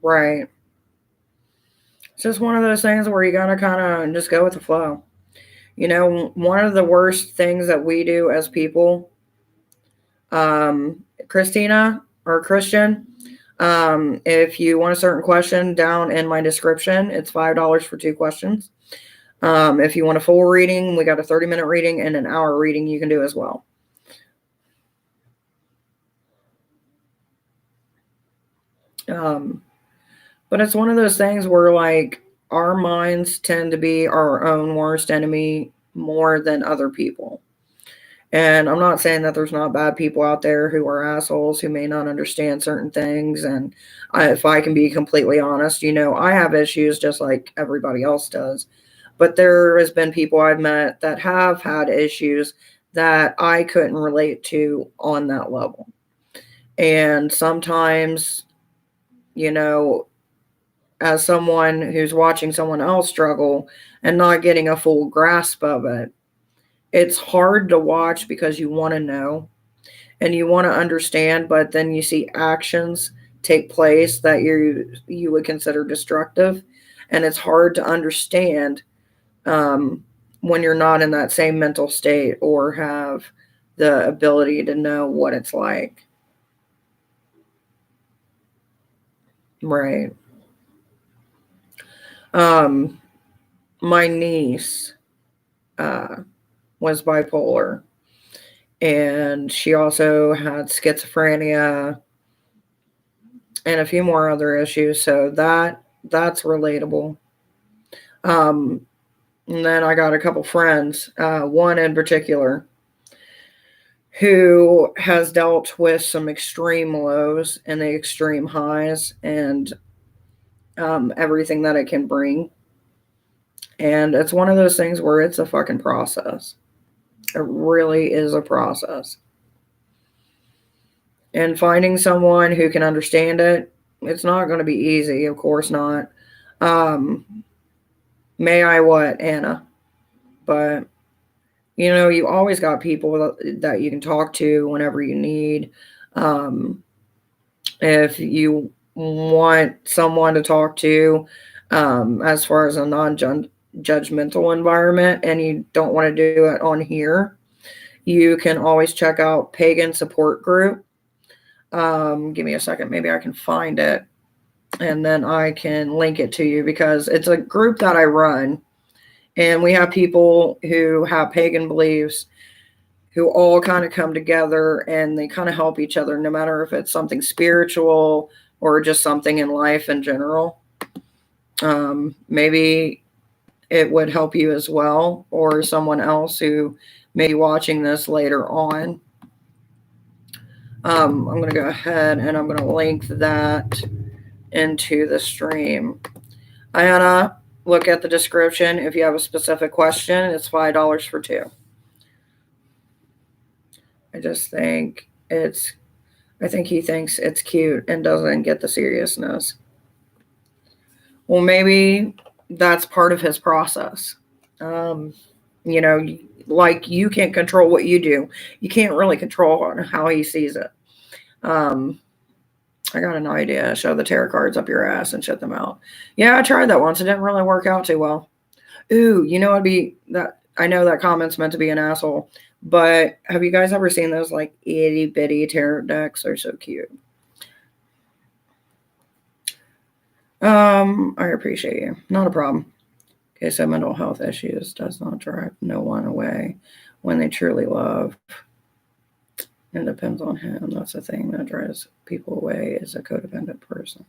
Right. It's just one of those things where you gotta kind of just go with the flow. You know, one of the worst things that we do as people, Christina or Christian, if you want a certain question, down in my description, it's $5 for 2 questions. If you want a full reading, we got a 30-minute reading and an hour reading you can do as well. But it's one of those things where, like, our minds tend to be our own worst enemy more than other people. And I'm not saying that there's not bad people out there who are assholes who may not understand certain things. And if I can be completely honest, you know, I have issues just like everybody else does. But there has been people I've met that have had issues that I couldn't relate to on that level. And sometimes, you know, as someone who's watching someone else struggle and not getting a full grasp of it, it's hard to watch because you want to know and you want to understand, but then you see actions take place that you would consider destructive, and it's hard to understand when you're not in that same mental state or have the ability to know what it's like. Right. My niece was bipolar, and she also had schizophrenia and a few more other issues. So that's relatable. Um, and then I got a couple friends, one in particular, who has dealt with some extreme lows and the extreme highs, and everything that it can bring. And it's one of those things where it's a fucking process. It really is a process. And finding someone who can understand it, it's not going to be easy, of course not. May I what, Anna? But, you know, you always got people that you can talk to whenever you need. If you want someone to talk to, as far as a non-judgmental environment, and you don't want to do it on here, you can always check out Pagan Support Group. Give me a second. Maybe I can find it and then I can link it to you, because it's a group that I run, and we have people who have pagan beliefs who all kind of come together and they kind of help each other, no matter if it's something spiritual or just something in life in general. Maybe it would help you as well, or someone else who may be watching this later on. I'm going to go ahead and I'm going to link that into the stream. Ayana, look at the description. If you have a specific question, it's $5 for 2. I think he thinks it's cute and doesn't get the seriousness. Well, maybe that's part of his process. You know, like, you can't control what you do. You can't really control how he sees it. I got an idea. Shove the tarot cards up your ass and shut them out. Yeah, I tried that once. It didn't really work out too well. Ooh, you know, I know that comment's meant to be an asshole, but have you guys ever seen those, like, itty bitty tarot decks? They're so cute. I appreciate you. Not a problem. Okay, so mental health issues does not drive no one away when they truly love. It depends on him. That's the thing that drives people away is a codependent person.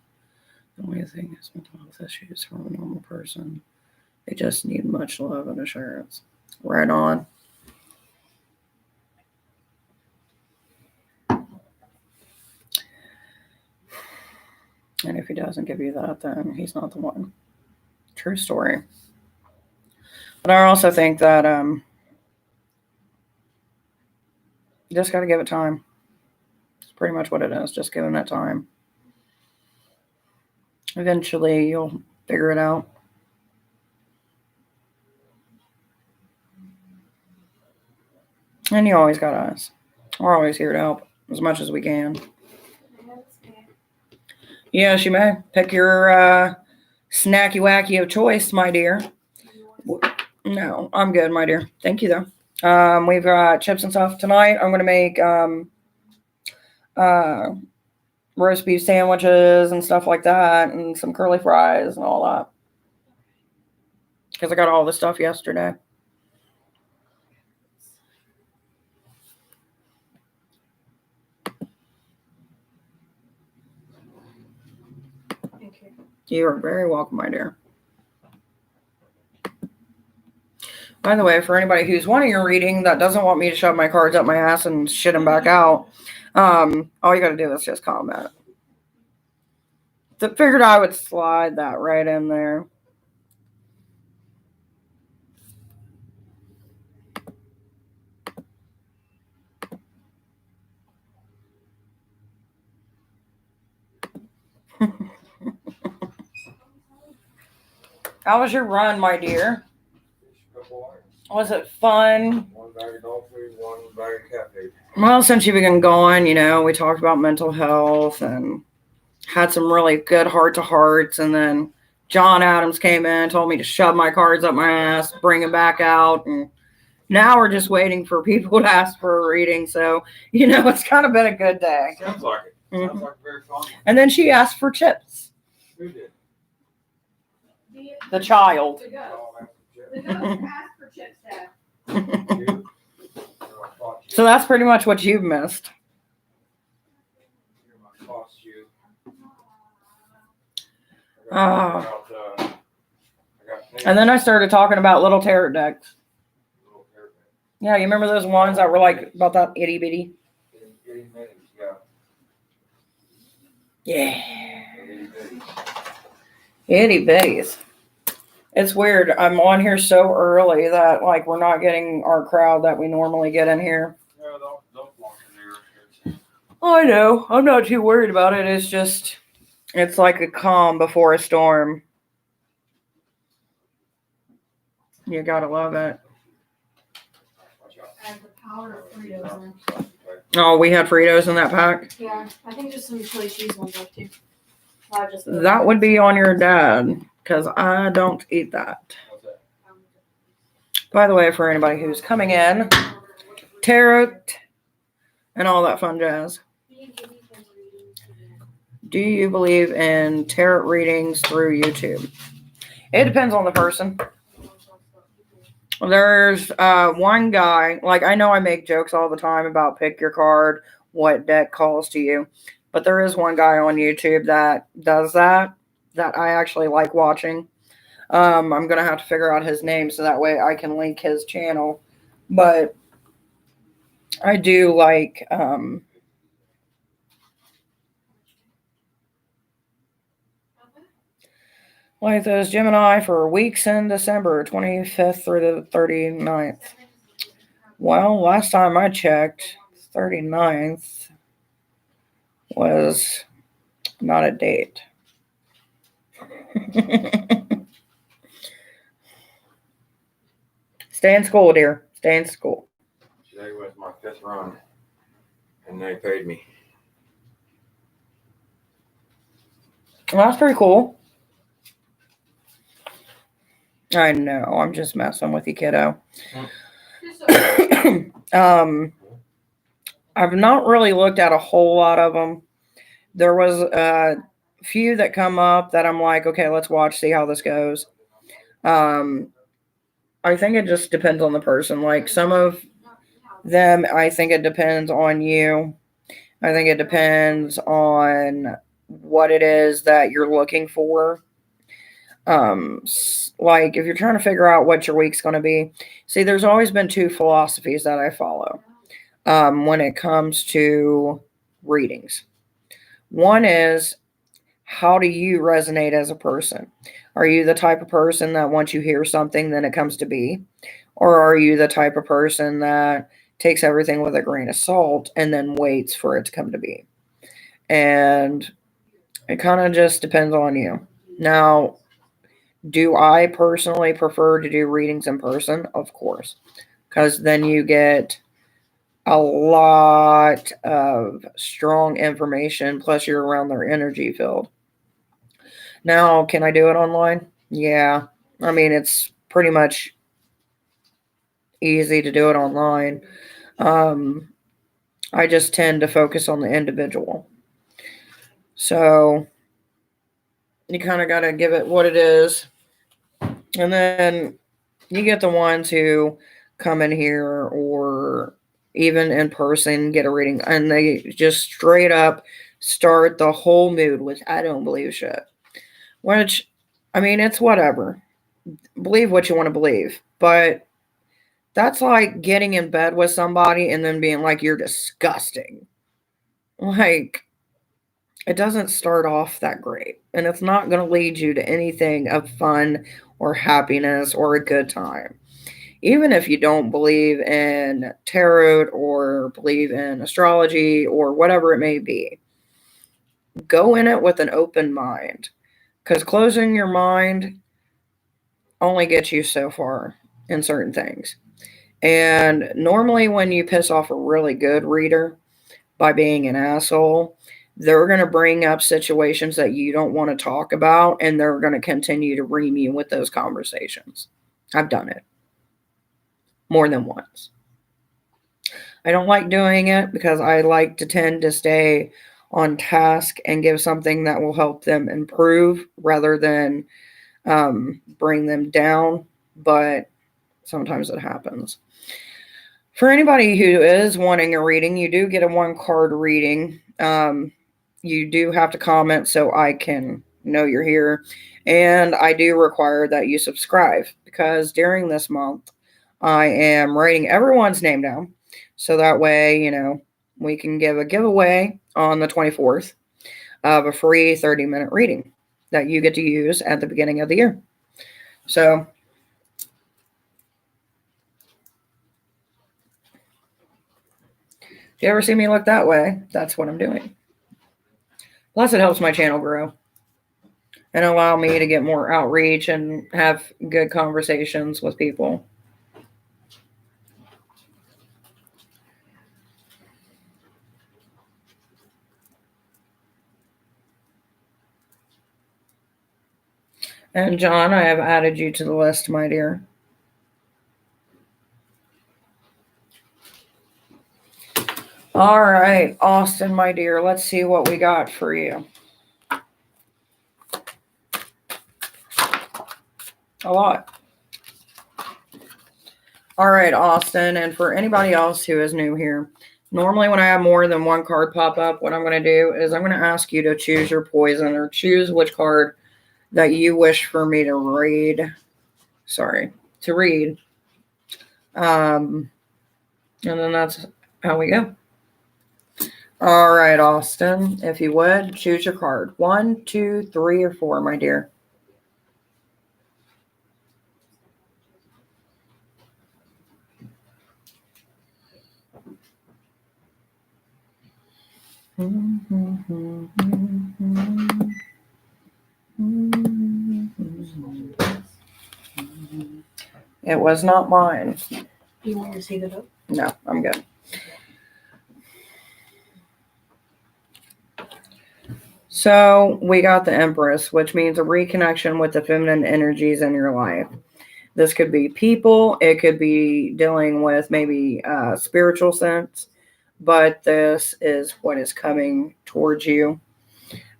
The only thing is mental health issues from a normal person. They just need much love and assurance. Right on. And if he doesn't give you that, then he's not the one. True story. But I also think that you just got to give it time. It's pretty much what it is. Just giving it time. Eventually, you'll figure it out. And you always got us. We're always here to help as much as we can. Yes, you may. Pick your snacky wacky of choice, my dear. No, I'm good, my dear. Thank you, though. We've got chips and stuff tonight. I'm going to make roast beef sandwiches and stuff like that, and some curly fries and all that. Because I got all the stuff yesterday. Thank you. You're very welcome, my dear. By the way, for anybody who's wanting a reading that doesn't want me to shove my cards up my ass and shit them back out, all you got to do is just comment. Figured I would slide that right in there. How was your run, my dear? Was it fun? One bag of dog food, one bag of cat food. Well, since you've been going, we talked about mental health and had some really good heart-to-hearts, and then John Adams came in, told me to shove my cards up my ass, bring them back out, and now we're just waiting for people to ask for a reading. So, it's kind of been a good day. Sounds like it. Sounds like very fun. And then she asked for chips. Who did? The child. The ghost. Oh, that's a The joke. ghost asked for chips, Dad. You? You're my pot So that's pretty much what you've missed. You're my pot shoe. And then I started talking about little tarot decks. Yeah, you remember those ones that were like about that itty bitty? Yeah. Itty bitties. It's weird. I'm on here so early that we're not getting our crowd that we normally get in here. I know. I'm not too worried about it. It's like a calm before a storm. You gotta love it. I have the powder of Fritos in. Oh, we had Fritos in that pack? Yeah, I think there's some chili cheese ones left too. That would be on your dad, because I don't eat that. By the way, for anybody who's coming in, tarot and all that fun jazz. Do you believe in tarot readings through YouTube? It depends on the person. There's one guy, I know I make jokes all the time about pick your card, what deck calls to you. But there is one guy on YouTube that does that I actually like watching. I'm going to have to figure out his name so that way I can link his channel. But I do like those Gemini for weeks in December, 25th through the 39th. Well, last time I checked, 39th was not a date. Stay in school, dear. Stay in school. Today was my 5th run, and they paid me. Well, that's pretty cool. I know. I'm just messing with you, kiddo. I've not really looked at a whole lot of them. There was few that come up that I'm like, okay, let's watch, see how this goes. I think it just depends on the person. Like some of them, I think it depends on you. I think it depends on what it is that you're looking for. Like if you're trying to figure out what your week's going to be, see, there's always been two philosophies that I follow when it comes to readings. One is, how do you resonate as a person? Are you the type of person that once you hear something, then it comes to be? Or are you the type of person that takes everything with a grain of salt and then waits for it to come to be? And it kind of just depends on you. Now, do I personally prefer to do readings in person? Of course, because then you get a lot of strong information, plus you're around their energy field. Now, can I do it online? Yeah. I mean, it's pretty much easy to do it online. I just tend to focus on the individual. So you kind of got to give it what it is. And then you get the ones who come in here or even in person get a reading and they just straight up start the whole mood with, I don't believe shit. Which, I mean, it's whatever. Believe what you want to believe. But that's like getting in bed with somebody and then being like, you're disgusting. Like, it doesn't start off that great. And it's not going to lead you to anything of fun or happiness or a good time. Even if you don't believe in tarot or believe in astrology or whatever it may be, go in it with an open mind. Because closing your mind only gets you so far in certain things. And normally, when you piss off a really good reader by being an asshole, they're going to bring up situations that you don't want to talk about, and they're going to continue to ream you with those conversations. I've done it more than once. I don't like doing it because I like to tend to stay on task and give something that will help them improve rather than bring them down. But sometimes it happens. For anybody who is wanting a reading, you do get a 1-card reading. You do have to comment so I can know you're here. And I do require that you subscribe because during this month, I am writing everyone's name down. So that way, we can give a giveaway on the 24th of a free 30-minute reading that you get to use at the beginning of the year. So if you ever see me look that way, that's what I'm doing. Plus, it helps my channel grow and allow me to get more outreach and have good conversations with people. And John, I have added you to the list, my dear. All right, Austin, my dear, let's see what we got for you. A lot. All right, Austin, and for anybody else who is new here, normally when I have more than one card pop up, what I'm going to do is I'm going to ask you to choose your poison or choose which card that you wish for me to read. To read. And then that's how we go. All right, Austin, if you would, choose your card. 1, 2, 3, or 4, my dear. It was not mine. You want to see the book? No, I'm good. So we got the Empress, which means a reconnection with the feminine energies in your life. This could be people. It could be dealing with maybe a spiritual sense. But this is what is coming towards you.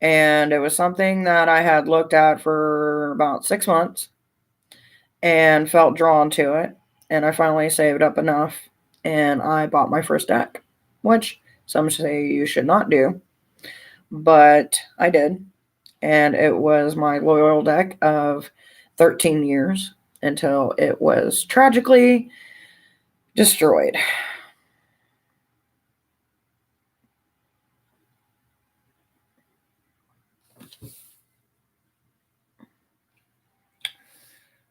And it was something that I had looked at for about 6 months and felt drawn to it. And I finally saved up enough and I bought my first deck, which some say you should not do, but I did. And it was my loyal deck of 13 years until it was tragically destroyed.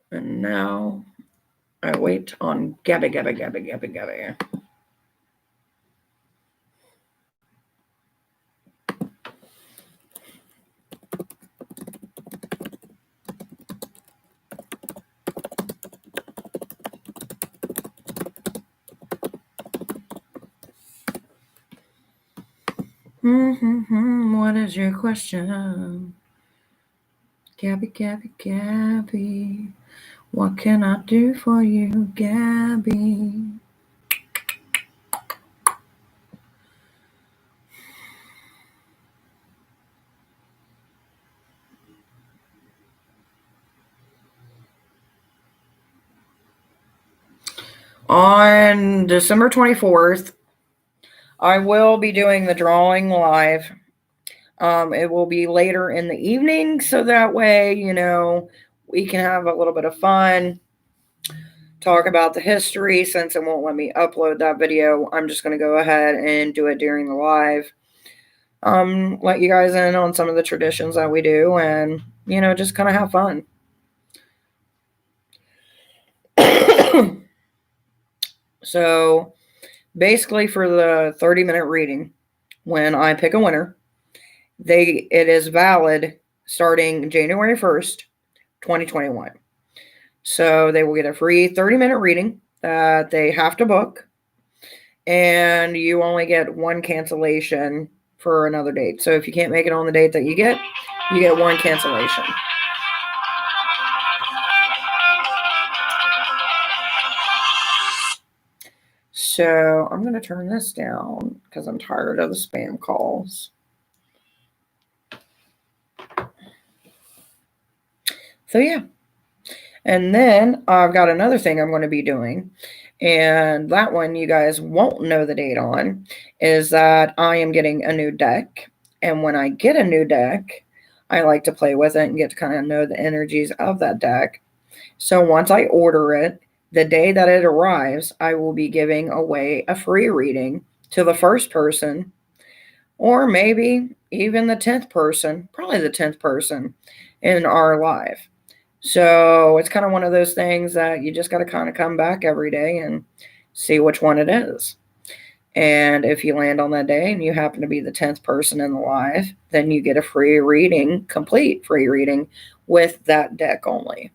And now I wait on Gabby. What is your question? Gabby. What can I do for you, Gabby? On December 24th, I will be doing the drawing live. It will be later in the evening, so that way, we can have a little bit of fun, talk about the history. Since it won't let me upload that video, I'm just going to go ahead and do it during the live. Let you guys in on some of the traditions that we do and, just kind of have fun. So basically for the 30-minute reading, when I pick a winner, it is valid starting January 1st, 2021. So they will get a free 30-minute reading that they have to book, and you only get one cancellation for another date. So if you can't make it on the date that you get one cancellation. So I'm going to turn this down because I'm tired of the spam calls. So yeah. And then I've got another thing I'm going to be doing. And that one you guys won't know the date on, is that I am getting a new deck. And when I get a new deck, I like to play with it and get to kind of know the energies of that deck. So once I order it, the day that it arrives, I will be giving away a free reading to the first person, or maybe even the 10th person, probably the 10th person in our live. So it's kind of one of those things that you just got to kind of come back every day and see which one it is. And if you land on that day and you happen to be the 10th person in the live, then you get a free reading, complete free reading with that deck only.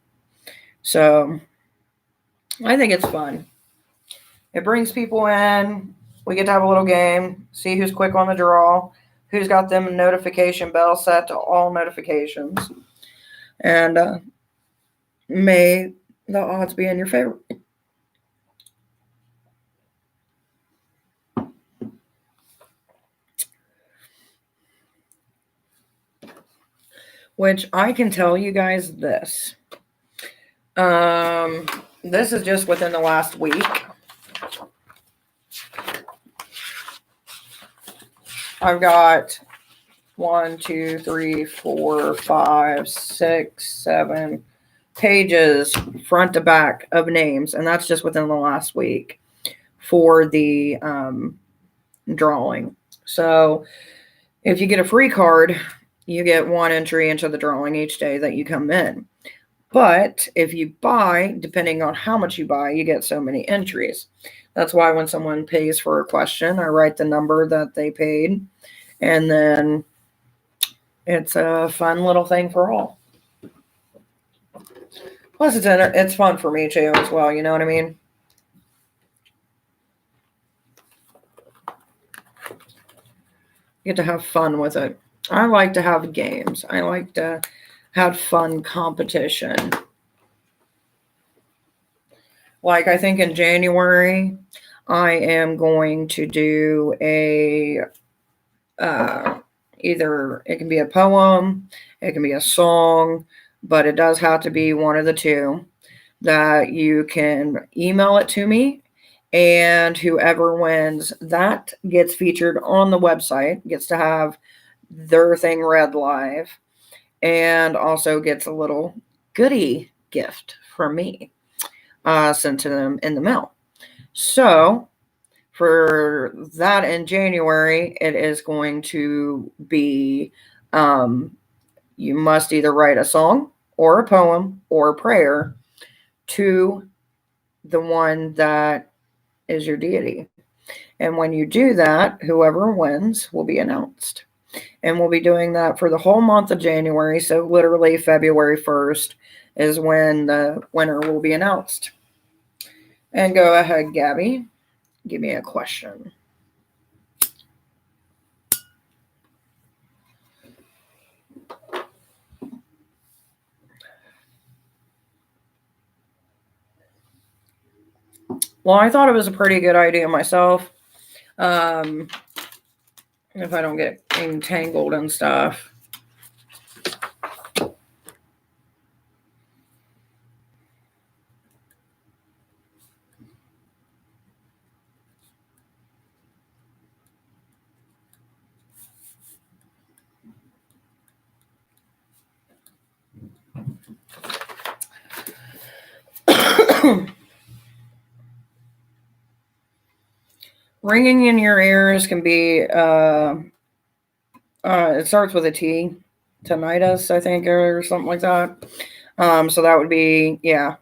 So I think it's fun. It brings people in. We get to have a little game, see who's quick on the draw, who's got them notification bell set to all notifications. And may the odds be in your favor. Which I can tell you guys this. This is just within the last week. I've got 1, 2, 3, 4, 5, 6, 7 pages front to back of names, and that's just within the last week for the drawing. So if you get a free card, you get one entry into the drawing each day that you come in. But if you buy, depending on how much you buy, you get so many entries. That's why when someone pays for a question, I write the number that they paid, and then it's a fun little thing for all. Plus, it's fun for me too as well. You know what I mean? You get to have fun with it. I like to have games. I like to have fun competition. Like I think in January, I am going to do a Either it can be a poem, it can be a song, but it does have to be one of the two. That you can email it to me, and whoever wins that gets featured on the website, gets to have their thing read live, and also gets a little goodie gift from me sent to them in the mail. So for that in January, it is going to be you must either write a song or a poem or a prayer to the one that is your deity. And when you do that, whoever wins will be announced. And we'll be doing that for the whole month of January. So literally February 1st is when the winner will be announced. And go ahead, Gabby. Give me a question. Well, I thought it was a pretty good idea myself. If I don't get entangled and stuff. Ringing in your ears can be, it starts with a T, tinnitus, I think, or something like that. So that would be, yeah,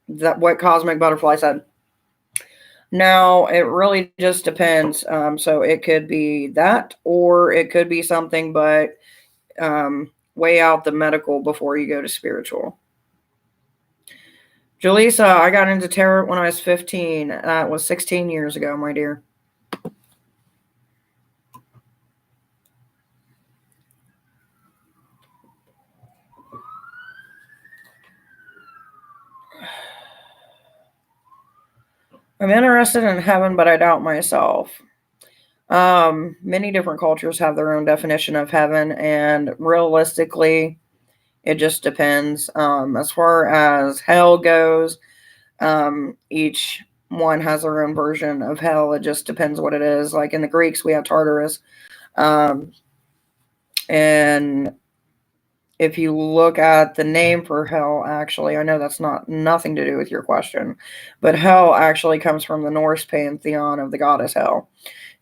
that what Cosmic Butterfly said. Now, it really just depends. So it could be that, or it could be something, but weigh out the medical before you go to spiritual. Julissa, I got into tarot when I was 15. That was 16 years ago, my dear. I'm interested in heaven, but I doubt myself. Many different cultures have their own definition of heaven, and realistically, it just depends. As far as hell goes, each one has their own version of hell. It just depends what it is. Like in the Greeks, we have Tartarus. And if you look at the name for hell, actually, I know that's nothing to do with your question, but hell actually comes from the Norse pantheon of the goddess Hel,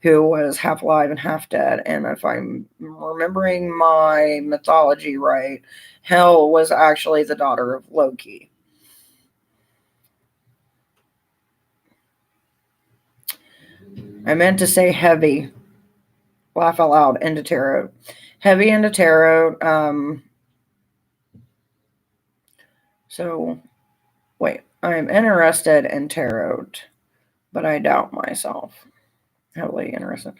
who was half alive and half dead. And if I'm remembering my mythology right, Hel was actually the daughter of Loki. I meant to say heavy. Laugh out loud into tarot. Heavy into tarot. So, wait. I'm interested in tarot, but I doubt myself. Heavily interested.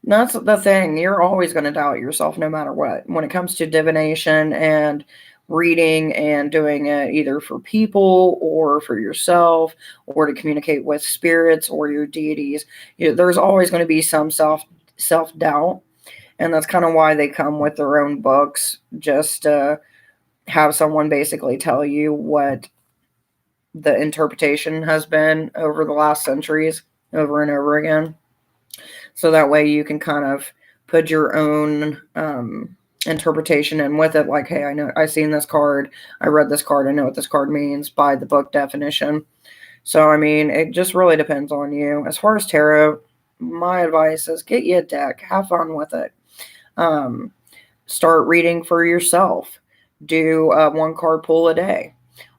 That's the thing. You're always going to doubt yourself no matter what. When it comes to divination and reading and doing it either for people or for yourself or to communicate with spirits or your deities, there's always going to be some self-doubt. And that's kind of why they come with their own books, just to have someone basically tell you what the interpretation has been over the last centuries, over and over again. So that way you can kind of put your own interpretation in with it. Like, hey, I know I've seen this card. I read this card. I know what this card means by the book definition. So, I mean, it just really depends on you. As far as tarot, my advice is get you a deck. Have fun with it. Start reading for yourself. Do a one card pull a day.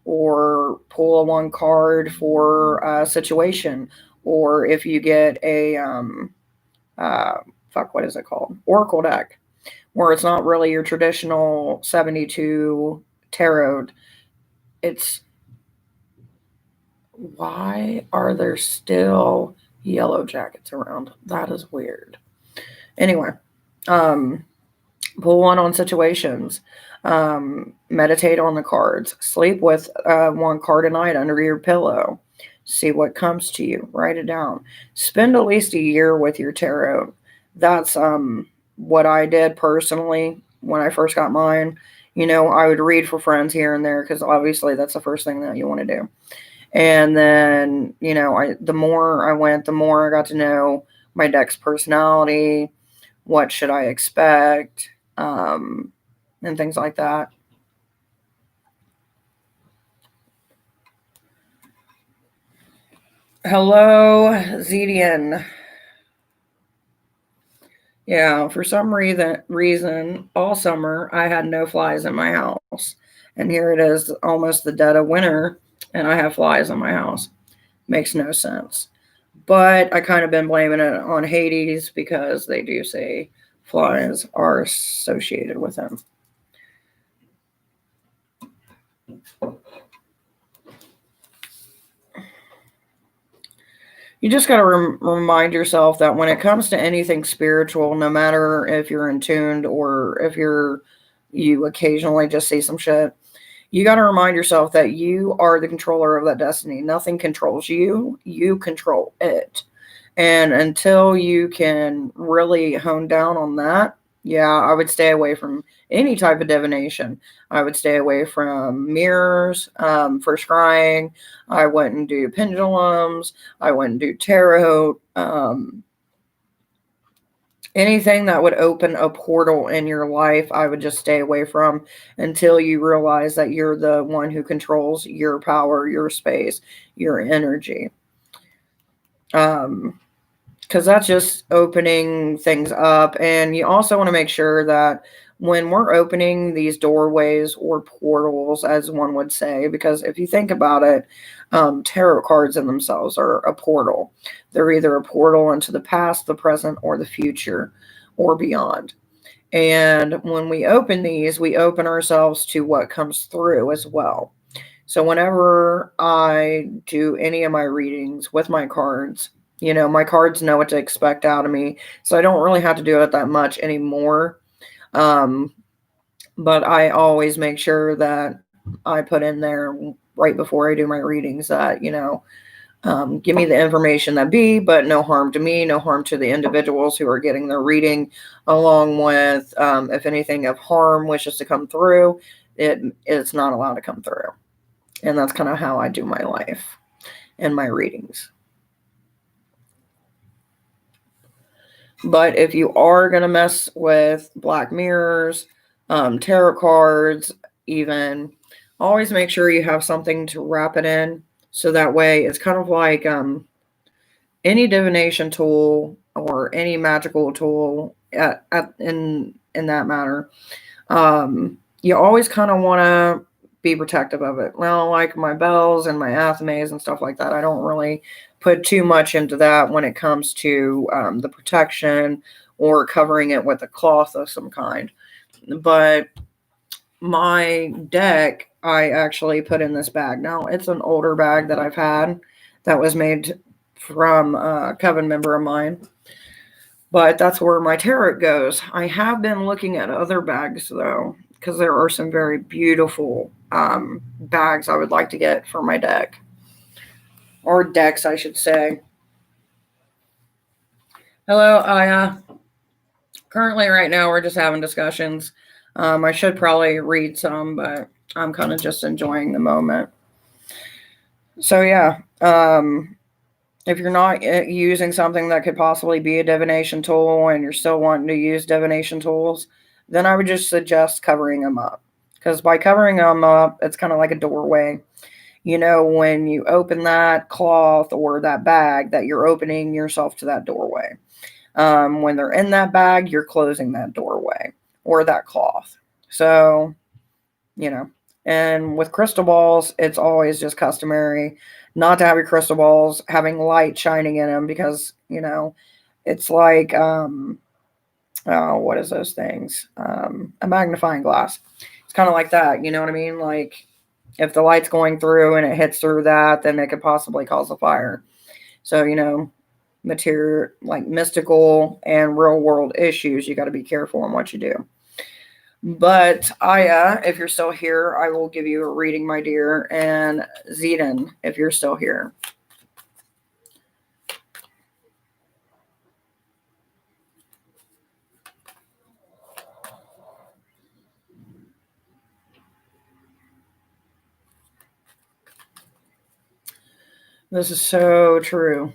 Or pull a one card for a situation. Or if you get a... what is it called? Oracle deck, where it's not really your traditional 72 tarot. It's, why are there still yellow jackets around? That is weird. Anyway, pull one on situations. Meditate on the cards. Sleep with one card a night under your pillow. See what comes to you. Write it down. Spend at least a year with your tarot. That's what I did personally when I first got mine, I would read for friends here and there because obviously that's the first thing that you want to do. And then, the more I went, the more I got to know my deck's personality, what should I expect, and things like that. Hello, Zedian. Yeah, for some reason, all summer I had no flies in my house. And here it is almost the dead of winter, and I have flies in my house. Makes no sense. But I kind of been blaming it on Hades because they do say flies are associated with him. You just got to remind yourself that when it comes to anything spiritual, no matter if you're in tuned or if you occasionally just see some shit, you got to remind yourself that you are the controller of that destiny. Nothing controls you. You control it. And until you can really hone down on that, yeah, I would stay away from any type of divination. I would stay away from mirrors, for scrying. I wouldn't do pendulums. I wouldn't do tarot. Anything that would open a portal in your life, I would just stay away from until you realize that you're the one who controls your power, your space, your energy. Because that's just opening things up. And you also want to make sure that when we're opening these doorways or portals, as one would say, because if you think about it, tarot cards in themselves are a portal. They're either a portal into the past, the present, or the future, or beyond. And when we open these, we open ourselves to what comes through as well. So whenever I do any of my readings with my cards, my cards know what to expect out of me. So I don't really have to do it that much anymore. But I always make sure that I put in there right before I do my readings that, give me the information that be, but no harm to me, no harm to the individuals who are getting their reading, along with, if anything of harm wishes to come through, it's not allowed to come through. And that's kind of how I do my life and my readings. But if you are going to mess with black mirrors, tarot cards, even, always make sure you have something to wrap it in. So that way it's kind of like any divination tool or any magical tool in that matter. You always kind of want to be protective of it. Now, like my bells and my athames and stuff like that, I don't really put too much into that when it comes to the protection or covering it with a cloth of some kind. But my deck, I actually put in this bag. Now, it's an older bag that I've had that was made from a coven member of mine. But that's where my tarot goes. I have been looking at other bags, though, because there are some very beautiful bags I would like to get for my deck. Or decks, I should say. Hello, Aya. Currently, right now, we're just having discussions. I should probably read some, but I'm kind of just enjoying the moment. So, yeah. If you're not using something that could possibly be a divination tool and you're still wanting to use divination tools, then I would just suggest covering them up. Because by covering them up, it's kind of like a doorway. When you open that cloth or that bag, that you're opening yourself to that doorway. When they're in that bag, you're closing that doorway or that cloth. So, and with crystal balls, it's always just customary not to have your crystal balls having light shining in them because, it's like, what is those things? A magnifying glass. It's kind of like that. You know what I mean? Like if the light's going through and it hits through that, then it could possibly cause a fire. So, material, like mystical and real world issues, you got to be careful in what you do. But Aya, if you're still here, I will give you a reading, my dear. And Zeden, if you're still here. This is so true.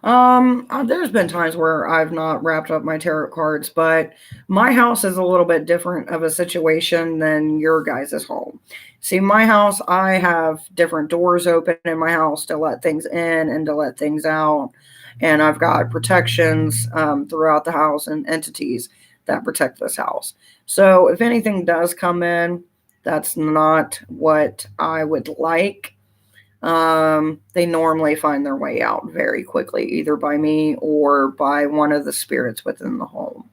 There's been times where I've not wrapped up my tarot cards, but my house is a little bit different of a situation than your guys' home. See, my house, I have different doors open in my house to let things in and to let things out. And I've got protections throughout the house and entities that protect this house. So if anything does come in, that's not what I would like. They normally find their way out very quickly, either by me or by one of the spirits within the home.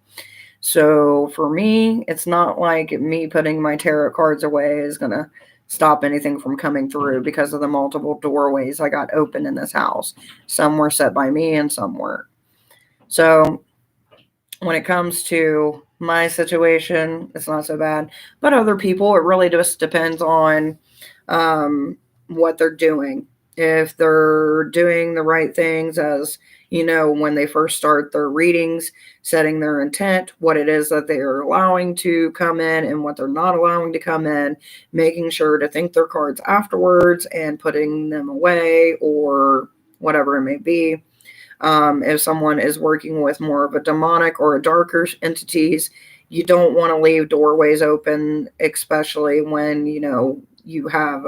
So for me, it's not like me putting my tarot cards away is going to stop anything from coming through because of the multiple doorways I got open in this house. Some were set by me and some weren't. So when it comes to my situation, it's not so bad. But other people, it really just depends on what they're doing. If they're doing the right things, as you know, when they first start their readings, setting their intent, what it is that they are allowing to come in and what they're not allowing to come in, making sure to think their cards afterwards and putting them away or whatever it may be. If someone is working with more of a demonic or a darker entities, you don't want to leave doorways open, especially when, you have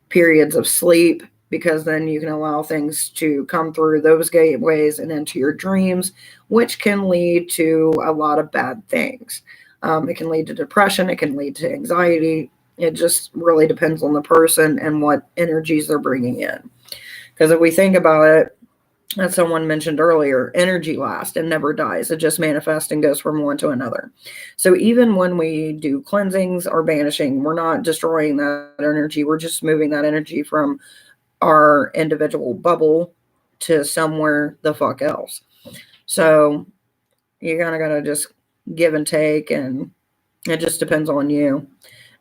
periods of sleep, because then you can allow things to come through those gateways and into your dreams, which can lead to a lot of bad things. It can lead to depression. It can lead to anxiety. It just really depends on the person and what energies they're bringing in. Because if we think about it, as someone mentioned earlier, energy lasts and never dies. It just manifests and goes from one to another. So even when we do cleansings or banishing, we're not destroying that energy. We're just moving that energy from our individual bubble to somewhere the fuck else. So you kind of got to just give and take, and it just depends on you.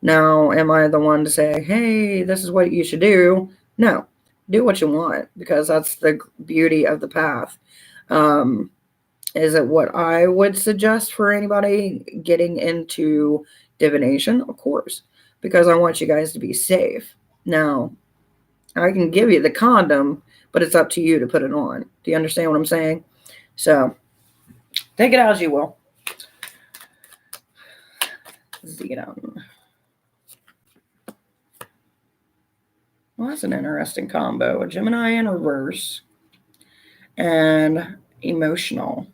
Now, am I the one to say, hey, this is what you should do? No. Do what you want, because that's the beauty of the path. Is it what I would suggest for anybody getting into divination? Of course, because I want you guys to be safe. Now, I can give you the condom, but it's up to you to put it on. Do you understand what I'm saying? So, take it as you will. Xenon. Well, that's an interesting combo. A Gemini in reverse and emotional.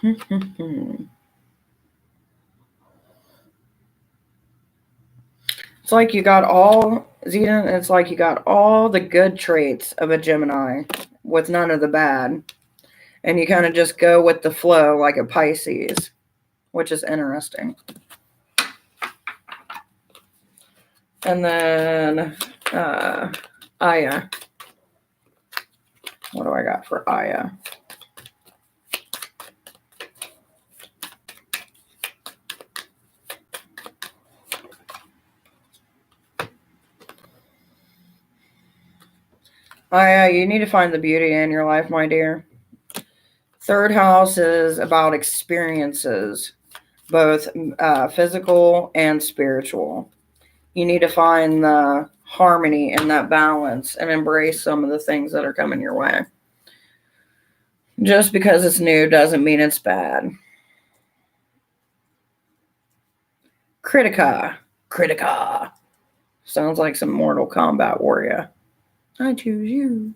It's like you got all, Zeta, it's like you got all the good traits of a Gemini with none of the bad. And you kind of just go with the flow like a Pisces, which is interesting. And then Aya. What do I got for Aya? Aya, you need to find the beauty in your life, my dear. Third house is about experiences, both physical and spiritual. You need to find the harmony and that balance and embrace some of the things that are coming your way. Just because it's new doesn't mean it's bad. Critica. Sounds like some Mortal Kombat warrior. I choose you.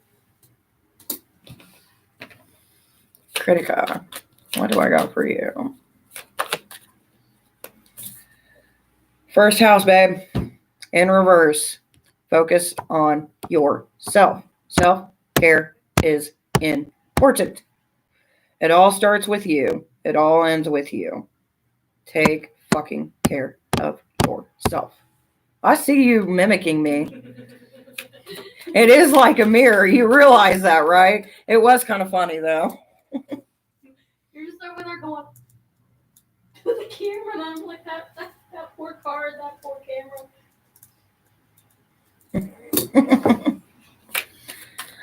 Critica. What do I got for you? First house, babe. In reverse. Focus on yourself. Self-care is important. It all starts with you. It all ends with you. Take fucking care of yourself. I see you mimicking me. It is like a mirror. You realize that, right? It was kind of funny, though. You're just over there going to the camera, and I'm like, that poor card, that poor camera.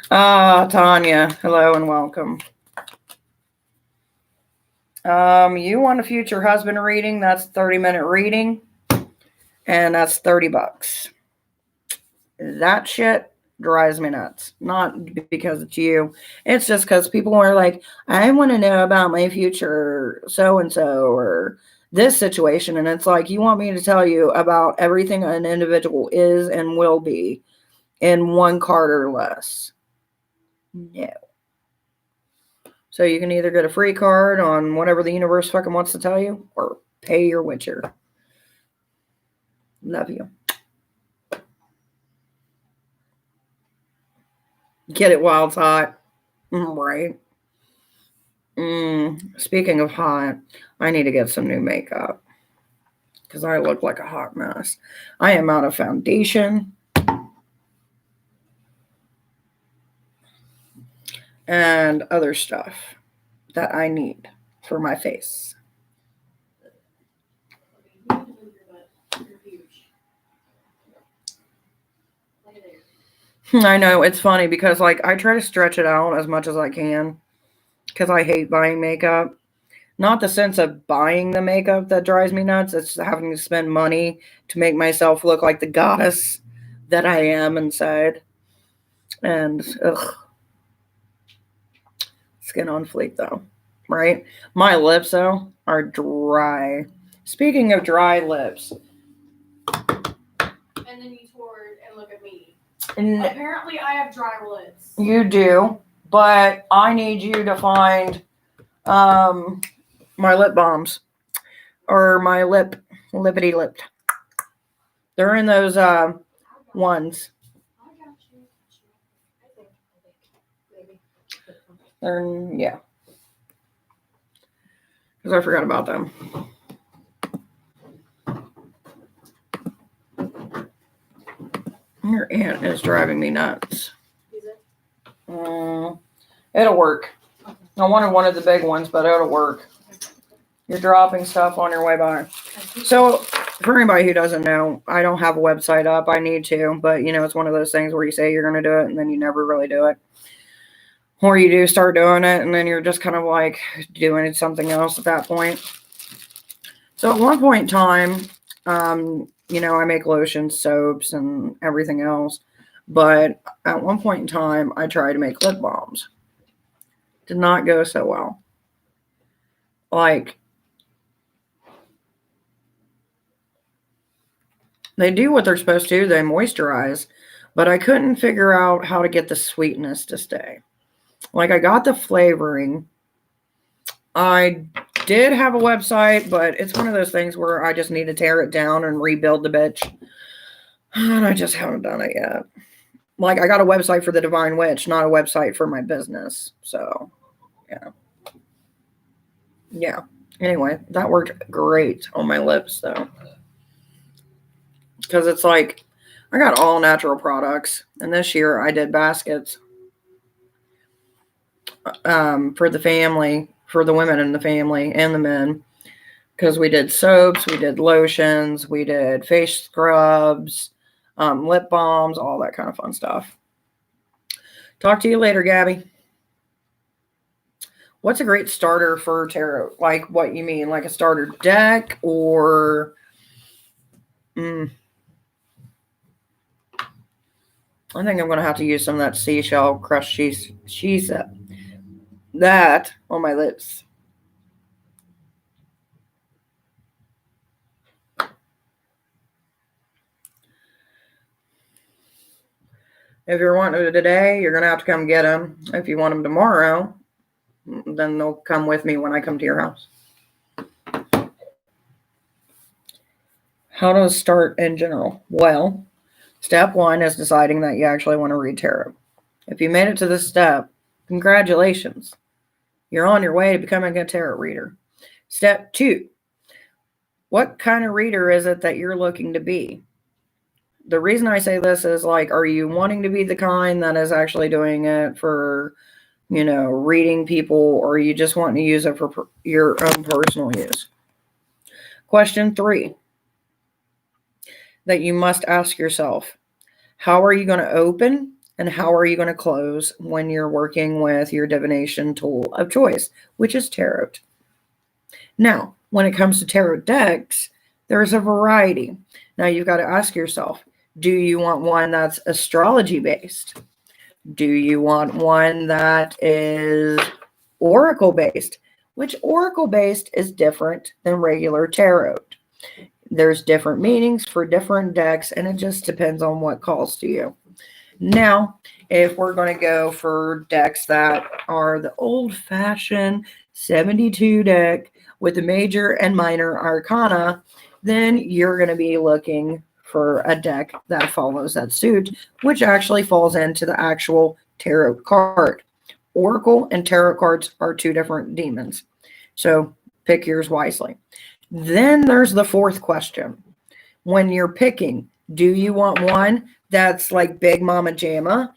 Tanya, hello and welcome. You want a future husband reading? That's 30-minute reading, and that's $30. That shit drives me nuts. Not because it's you. It's just because people are like, I want to know about my future so-and-so or this situation. And it's like, you want me to tell you about everything an individual is and will be in one card or less. No. So you can either get a free card on whatever the universe fucking wants to tell you or pay your witcher. Love you. Get it while it's hot. Right. Speaking of hot, I need to get some new makeup because I look like a hot mess. I am out of foundation and other stuff that I need for my face. I know, it's funny because like I try to stretch it out as much as I can because I hate buying makeup. Not the sense of buying the makeup that drives me nuts. It's having to spend money to make myself look like the goddess that I am inside. And ugh. Skin on fleek though, right? My lips though are dry. Speaking of dry lips. And then you toured and look at me. Apparently I have dry lips. You do, but I need you to find my lip balms or my lippity lipped. They're in those ones. I got you. I think. Maybe. Yeah. Because I forgot about them. Your aunt is driving me nuts. Is it? It'll work. I wanted one of the big ones, but it'll work. You're dropping stuff on your way by. So, for anybody who doesn't know, I don't have a website up. I need to, but you know, it's one of those things where you say you're going to do it and then you never really do it. Or you do start doing it and then you're just kind of like doing something else at that point. So, at one point in time, you know, I make lotions, soaps, and everything else. But at one point in time, I tried to make lip balms. Did not go so well. Like, they do what they're supposed to. They moisturize. But I couldn't figure out how to get the sweetness to stay. Like, I got the flavoring. I did have a website, but it's one of those things where I just need to tear it down and rebuild the bitch. And I just haven't done it yet. Like, I got a website for the Divine Witch, not a website for my business. So, yeah. Yeah. Anyway, that worked great on my lips, though. Because it's like, I got all natural products. And this year, I did baskets for the family, for the women in the family and the men. Because we did soaps, we did lotions, we did face scrubs, lip balms, all that kind of fun stuff. Talk to you later, Gabby. What's a great starter for tarot? Like, what you mean? Like a starter deck or... I think I'm going to have to use some of that seashell crushed cheese that on my lips. If you're wanting it today, you're going to have to come get them. If you want them tomorrow, then they'll come with me when I come to your house. How to start in general? Well, step 1 is deciding that you actually want to read tarot. If you made it to this step, congratulations. You're on your way to becoming a tarot reader. Step 2, what kind of reader is it that you're looking to be? The reason I say this is like, are you wanting to be the kind that is actually doing it for, you know, reading people, or are you just wanting to use it for your own personal use? Question 3 that you must ask yourself, how are you going to open and how are you going to close when you're working with your divination tool of choice, which is tarot? Now, when it comes to tarot decks, there's a variety. Now, you've got to ask yourself, do you want one that's astrology based? Do you want one that is oracle based? Which oracle based is different than regular tarot. There's different meanings for different decks, and it just depends on what calls to you. Now, if we're going to go for decks that are the old-fashioned 72 deck with the major and minor arcana, then you're going to be looking for a deck that follows that suit, which actually falls into the actual tarot card. Oracle and tarot cards are two different demons. So pick yours wisely. Then there's the fourth question. When you're picking, do you want one that's like Big Mama Jamma?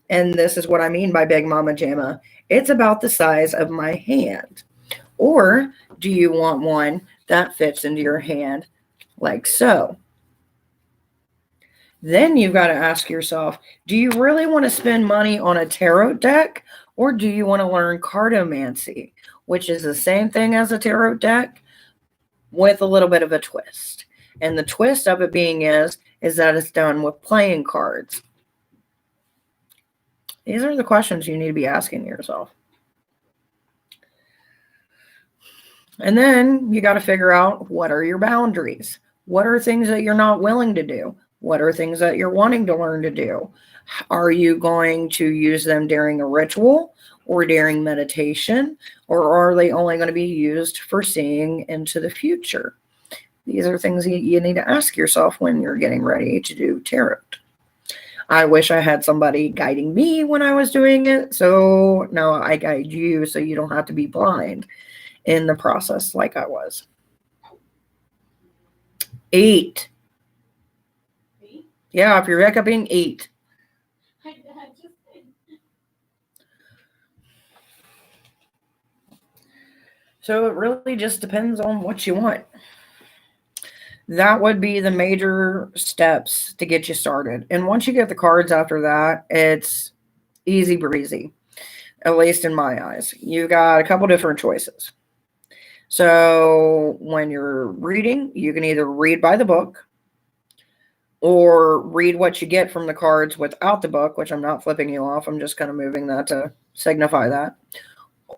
And this is what I mean by Big Mama Jamma. It's about the size of my hand. Or do you want one that fits into your hand like so? Then you've got to ask yourself, do you really want to spend money on a tarot deck, or do you want to learn cartomancy, which is the same thing as a tarot deck with a little bit of a twist? And the twist of it being is that it's done with playing cards. These are the questions you need to be asking yourself. And then you got to figure out, what are your boundaries? What are things that you're not willing to do? What are things that you're wanting to learn to do? Are you going to use them during a ritual or during meditation? Or are they only going to be used for seeing into the future? These are things you need to ask yourself when you're getting ready to do tarot. I wish I had somebody guiding me when I was doing it. So now I guide you so you don't have to be blind in the process like I was. 8. Yeah, if you're hiccuping, 8. So it really just depends on what you want. That would be the major steps to get you started. And once you get the cards after that, it's easy breezy, at least in my eyes. You got a couple different choices. So when you're reading, you can either read by the book or read what you get from the cards without the book, which I'm not flipping you off. I'm just kind of moving that to signify that.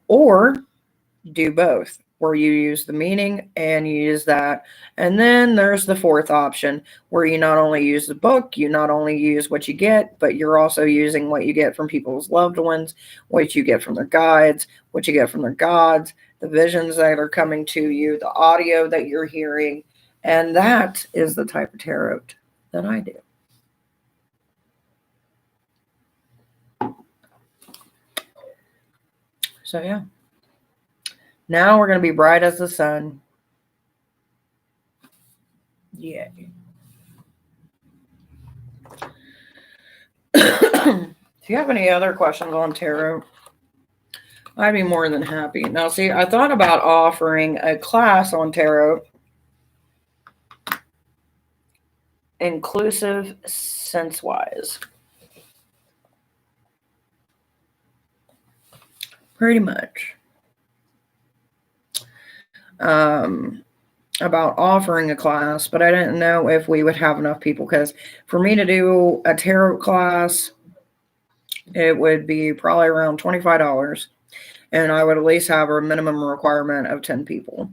Or do both, where you use the meaning and you use that. And then there's the fourth option, where you not only use the book, you not only use what you get, but you're also using what you get from people's loved ones, what you get from their guides, what you get from their gods, the visions that are coming to you, the audio that you're hearing. And that is the type of tarot that I do. So yeah. Now we're going to be bright as the sun. Yeah. If you have any other questions on tarot, I'd be more than happy. Now, see, I thought about offering a class on tarot, inclusive sense-wise. Pretty much. About offering a class, but I didn't know if we would have enough people, because for me to do a tarot class, it would be probably around $25, and I would at least have a minimum requirement of 10 people.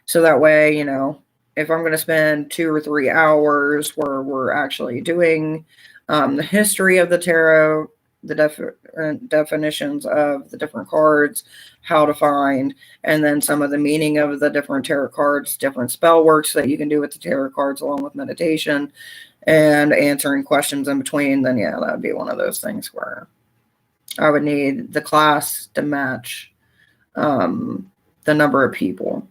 So that way, you know, if I'm going to spend 2 or 3 hours where we're actually doing the history of the tarot, the definitions of the different cards, how to find, and then some of the meaning of the different tarot cards, different spell works that you can do with the tarot cards along with meditation and answering questions in between, then yeah, that would be one of those things where I would need the class to match the number of people.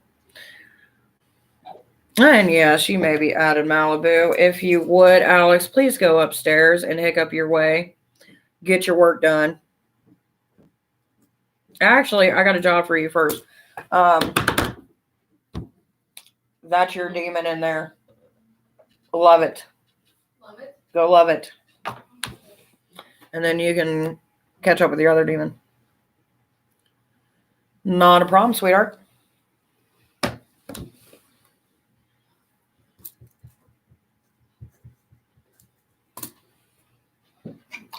And yes, you may be out of Malibu. If you would, Alex, please go upstairs and hiccup your way. Get your work done. Actually, I got a job for you first. That's your demon in there. Love it. Love it. Go love it. And then you can catch up with your other demon. Not a problem, sweetheart.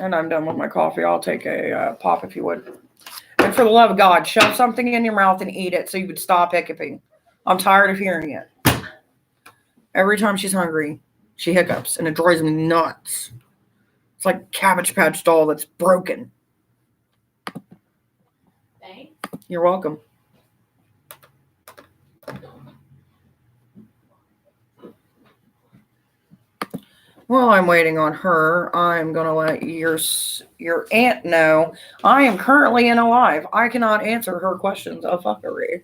And I'm done with my coffee. I'll take a pop if you would. And for the love of God, shove something in your mouth and eat it so you would stop hiccuping. I'm tired of hearing it. Every time she's hungry, she hiccups, and it drives me nuts. It's like a Cabbage Patch doll that's broken. Thanks. You're welcome. While I'm waiting on her, I'm going to let your aunt know I am currently in a live. I cannot answer her questions of fuckery.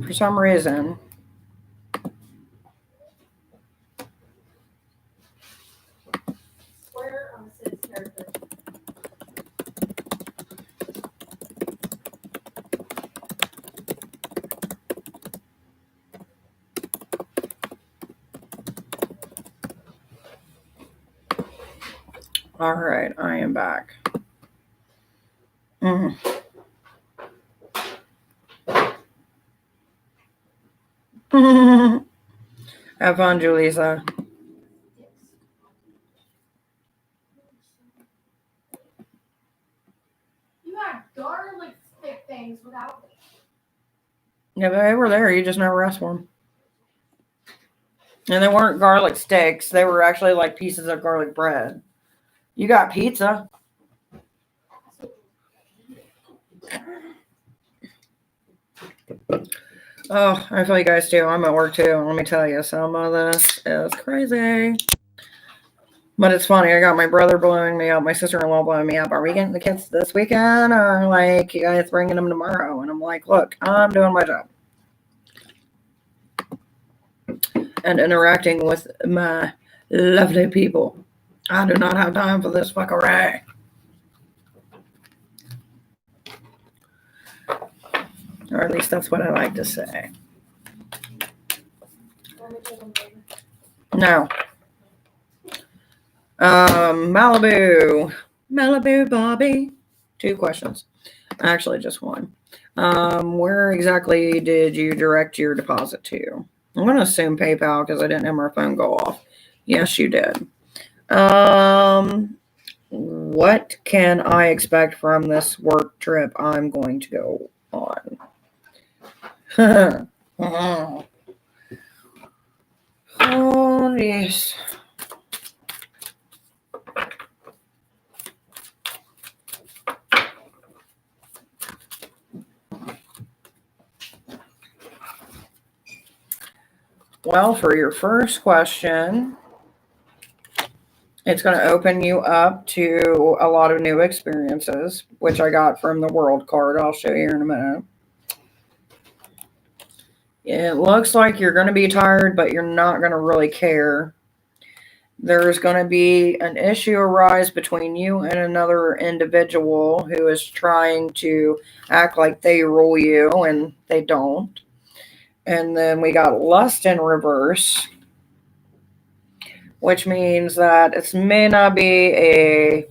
For some reason. Square on Sid's character. All right, I am back. Have fun, Julissa. You had garlic stick things without me. Yeah, they were there. You just never asked for them. And they weren't garlic sticks. They were actually like pieces of garlic bread. You got pizza. Oh, I feel you guys too. I'm at work too. Let me tell you, some of this is crazy. But it's funny. I got my brother blowing me up, my sister-in-law blowing me up. Are we getting the kids this weekend, or like you guys bringing them tomorrow? And I'm like, look, I'm doing my job and interacting with my lovely people. I do not have time for this fuckery. Or at least that's what I like to say. No. Malibu Bobby. 2 questions. Actually, just one. Where exactly did you direct your deposit to? I'm going to assume PayPal because I didn't have my phone go off. Yes, you did. What can I expect from this work trip I'm going to go on? Oh, yes. Well, for your first question, it's going to open you up to a lot of new experiences, which I got from the world card. I'll show you in a minute. It looks like you're going to be tired, but you're not going to really care. There's going to be an issue arise between you and another individual who is trying to act like they rule you, and they don't. And then we got lust in reverse, which means that it may not be a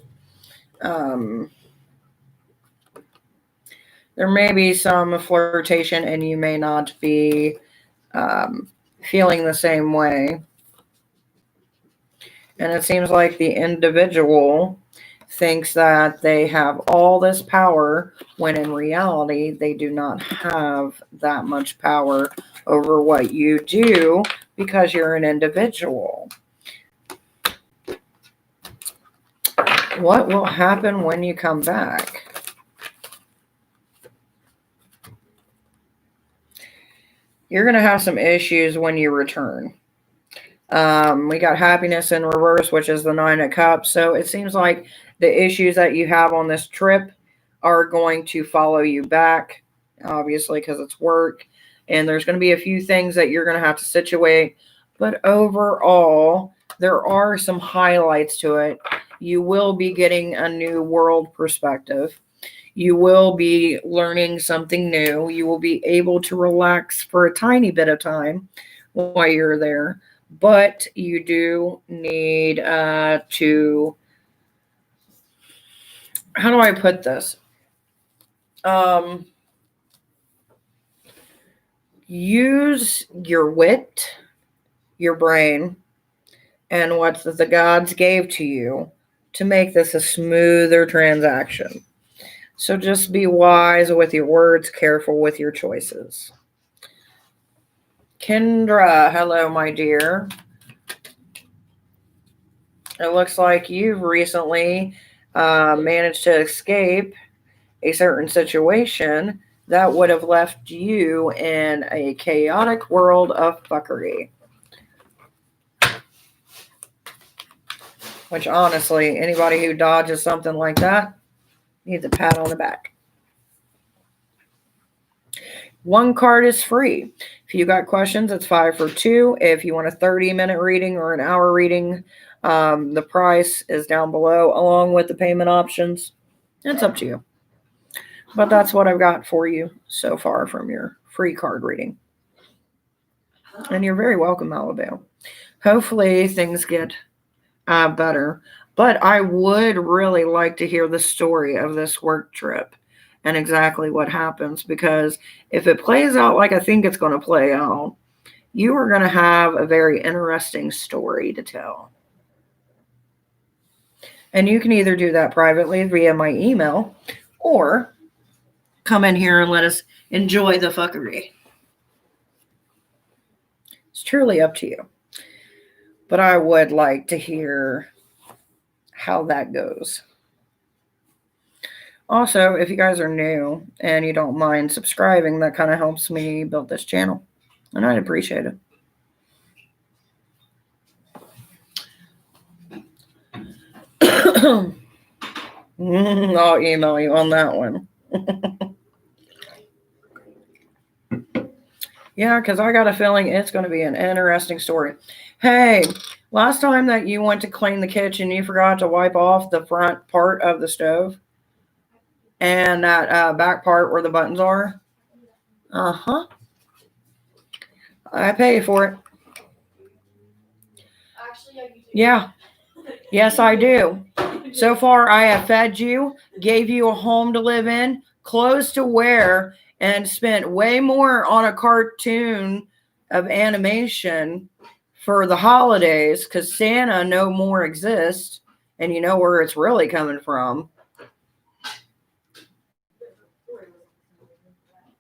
there may be some flirtation and you may not be feeling the same way. And it seems like the individual thinks that they have all this power when in reality they do not have that much power over what you do because you're an individual. What will happen when you come back? You're going to have some issues when you return. We got happiness in reverse, which is the 9 of Cups. So it seems like the issues that you have on this trip are going to follow you back, obviously, because it's work. And there's going to be a few things that you're going to have to situate. But overall, there are some highlights to it. You will be getting a new world perspective. You will be learning something new. You will be able to relax for a tiny bit of time while you're there. But you do need to, how do I put this? Use your wit your brain and what the gods gave to you to make this a smoother transaction. So just be wise with your words, careful with your choices. Kendra, hello, my dear. It looks like you've recently managed to escape a certain situation that would have left you in a chaotic world of fuckery. Which, honestly, anybody who dodges something like that needs a pat on the back. One card is free. If you got questions, it's 5 for 2. If you want a 30-minute reading or an hour reading, the price is down below, along with the payment options. It's up to you. But that's what I've got for you so far from your free card reading. And you're very welcome, Malibu. Hopefully things get better. But I would really like to hear the story of this work trip and exactly what happens, because if it plays out like I think it's going to play out, you are going to have a very interesting story to tell. And you can either do that privately via my email or come in here and let us enjoy the fuckery. It's truly up to you. But I would like to hear how that goes. Also, if you guys are new and you don't mind subscribing, that kind of helps me build this channel. And I'd appreciate it. I'll email you on that one. Yeah, because I got a feeling it's going to be an interesting story. Hey, last time that you went to clean the kitchen, you forgot to wipe off the front part of the stove and that back part where the buttons are. Uh-huh. I pay for it. Actually, I do. Yeah. Yes, I do. So far, I have fed you, gave you a home to live in, clothes to wear, and spent way more on a cartoon of animation for the holidays because Santa no more exists, and you know where it's really coming from.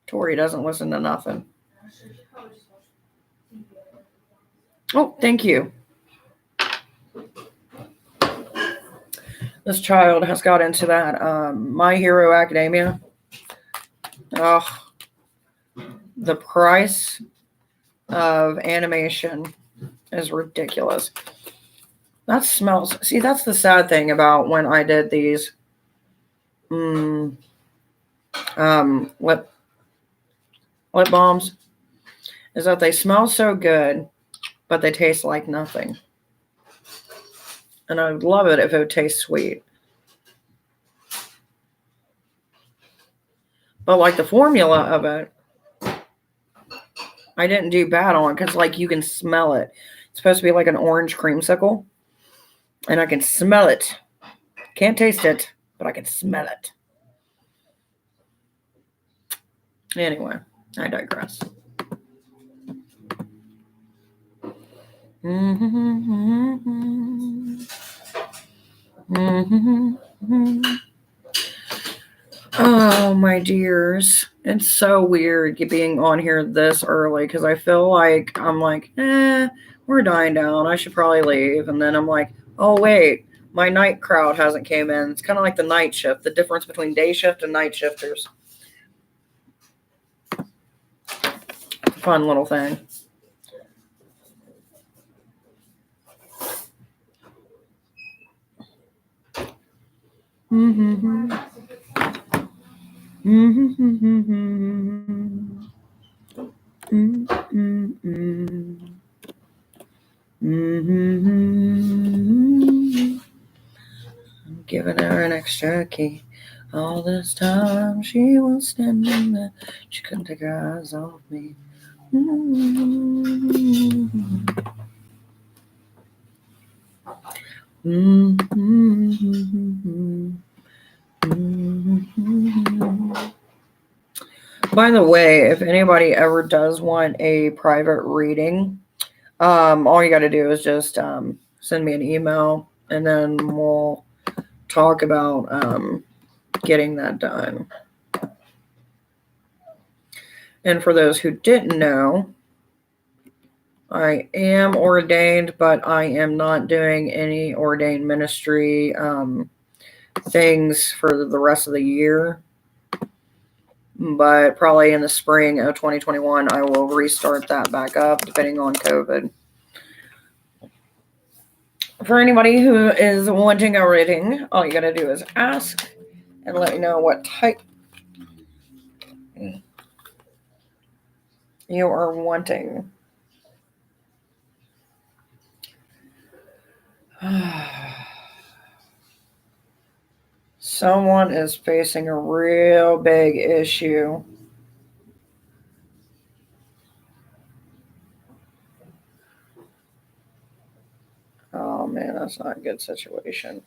Tori doesn't listen to nothing. Oh, thank you. This child has got into that My Hero Academia. Oh, the price of animation is ridiculous. That smells. See, that's the sad thing about when I did these lip balms, is that they smell so good, but they taste like nothing. And I would love it if it would taste sweet. But like the formula of it, I didn't do bad on, because like you can smell it. It's supposed to be like an orange creamsicle. And I can smell it. Can't taste it, but I can smell it. Anyway, I digress. Oh, my dears. It's so weird being on here this early because I feel like I'm like, we're dying down. I should probably leave. And then I'm like, oh, wait, my night crowd hasn't came in. It's kind of like the night shift, the difference between day shift and night shifters. Fun little thing. I'm giving her an extra key. All this time she was standing there. She couldn't take her eyes off me. By the way, if anybody ever does want a private reading, all you got to do is just send me an email, and then we'll talk about getting that done. And for those who didn't know, I am ordained, but I am not doing any ordained ministry things for the rest of the year. But probably in the spring of 2021, I will restart that back up, depending on COVID. For anybody who is wanting a reading, all you got to do is ask and let me know what type you are wanting. Someone is facing a real big issue. Oh man, that's not a good situation.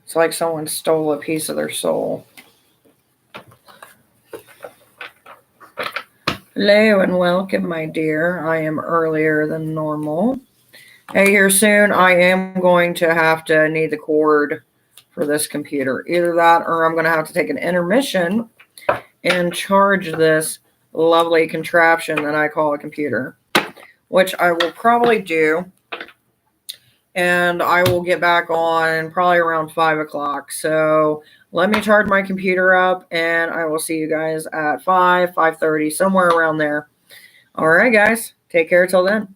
It's like someone stole a piece of their soul. Hello and welcome, my dear. I am earlier than normal. Hey, here soon I am going to have to need the cord for this computer. Either that or I'm going to have to take an intermission and charge this lovely contraption that I call a computer, which I will probably do. And I will get back on probably around 5 o'clock. So let me charge my computer up, and I will see you guys at 5:30, somewhere around there. All right, guys. Take care till then.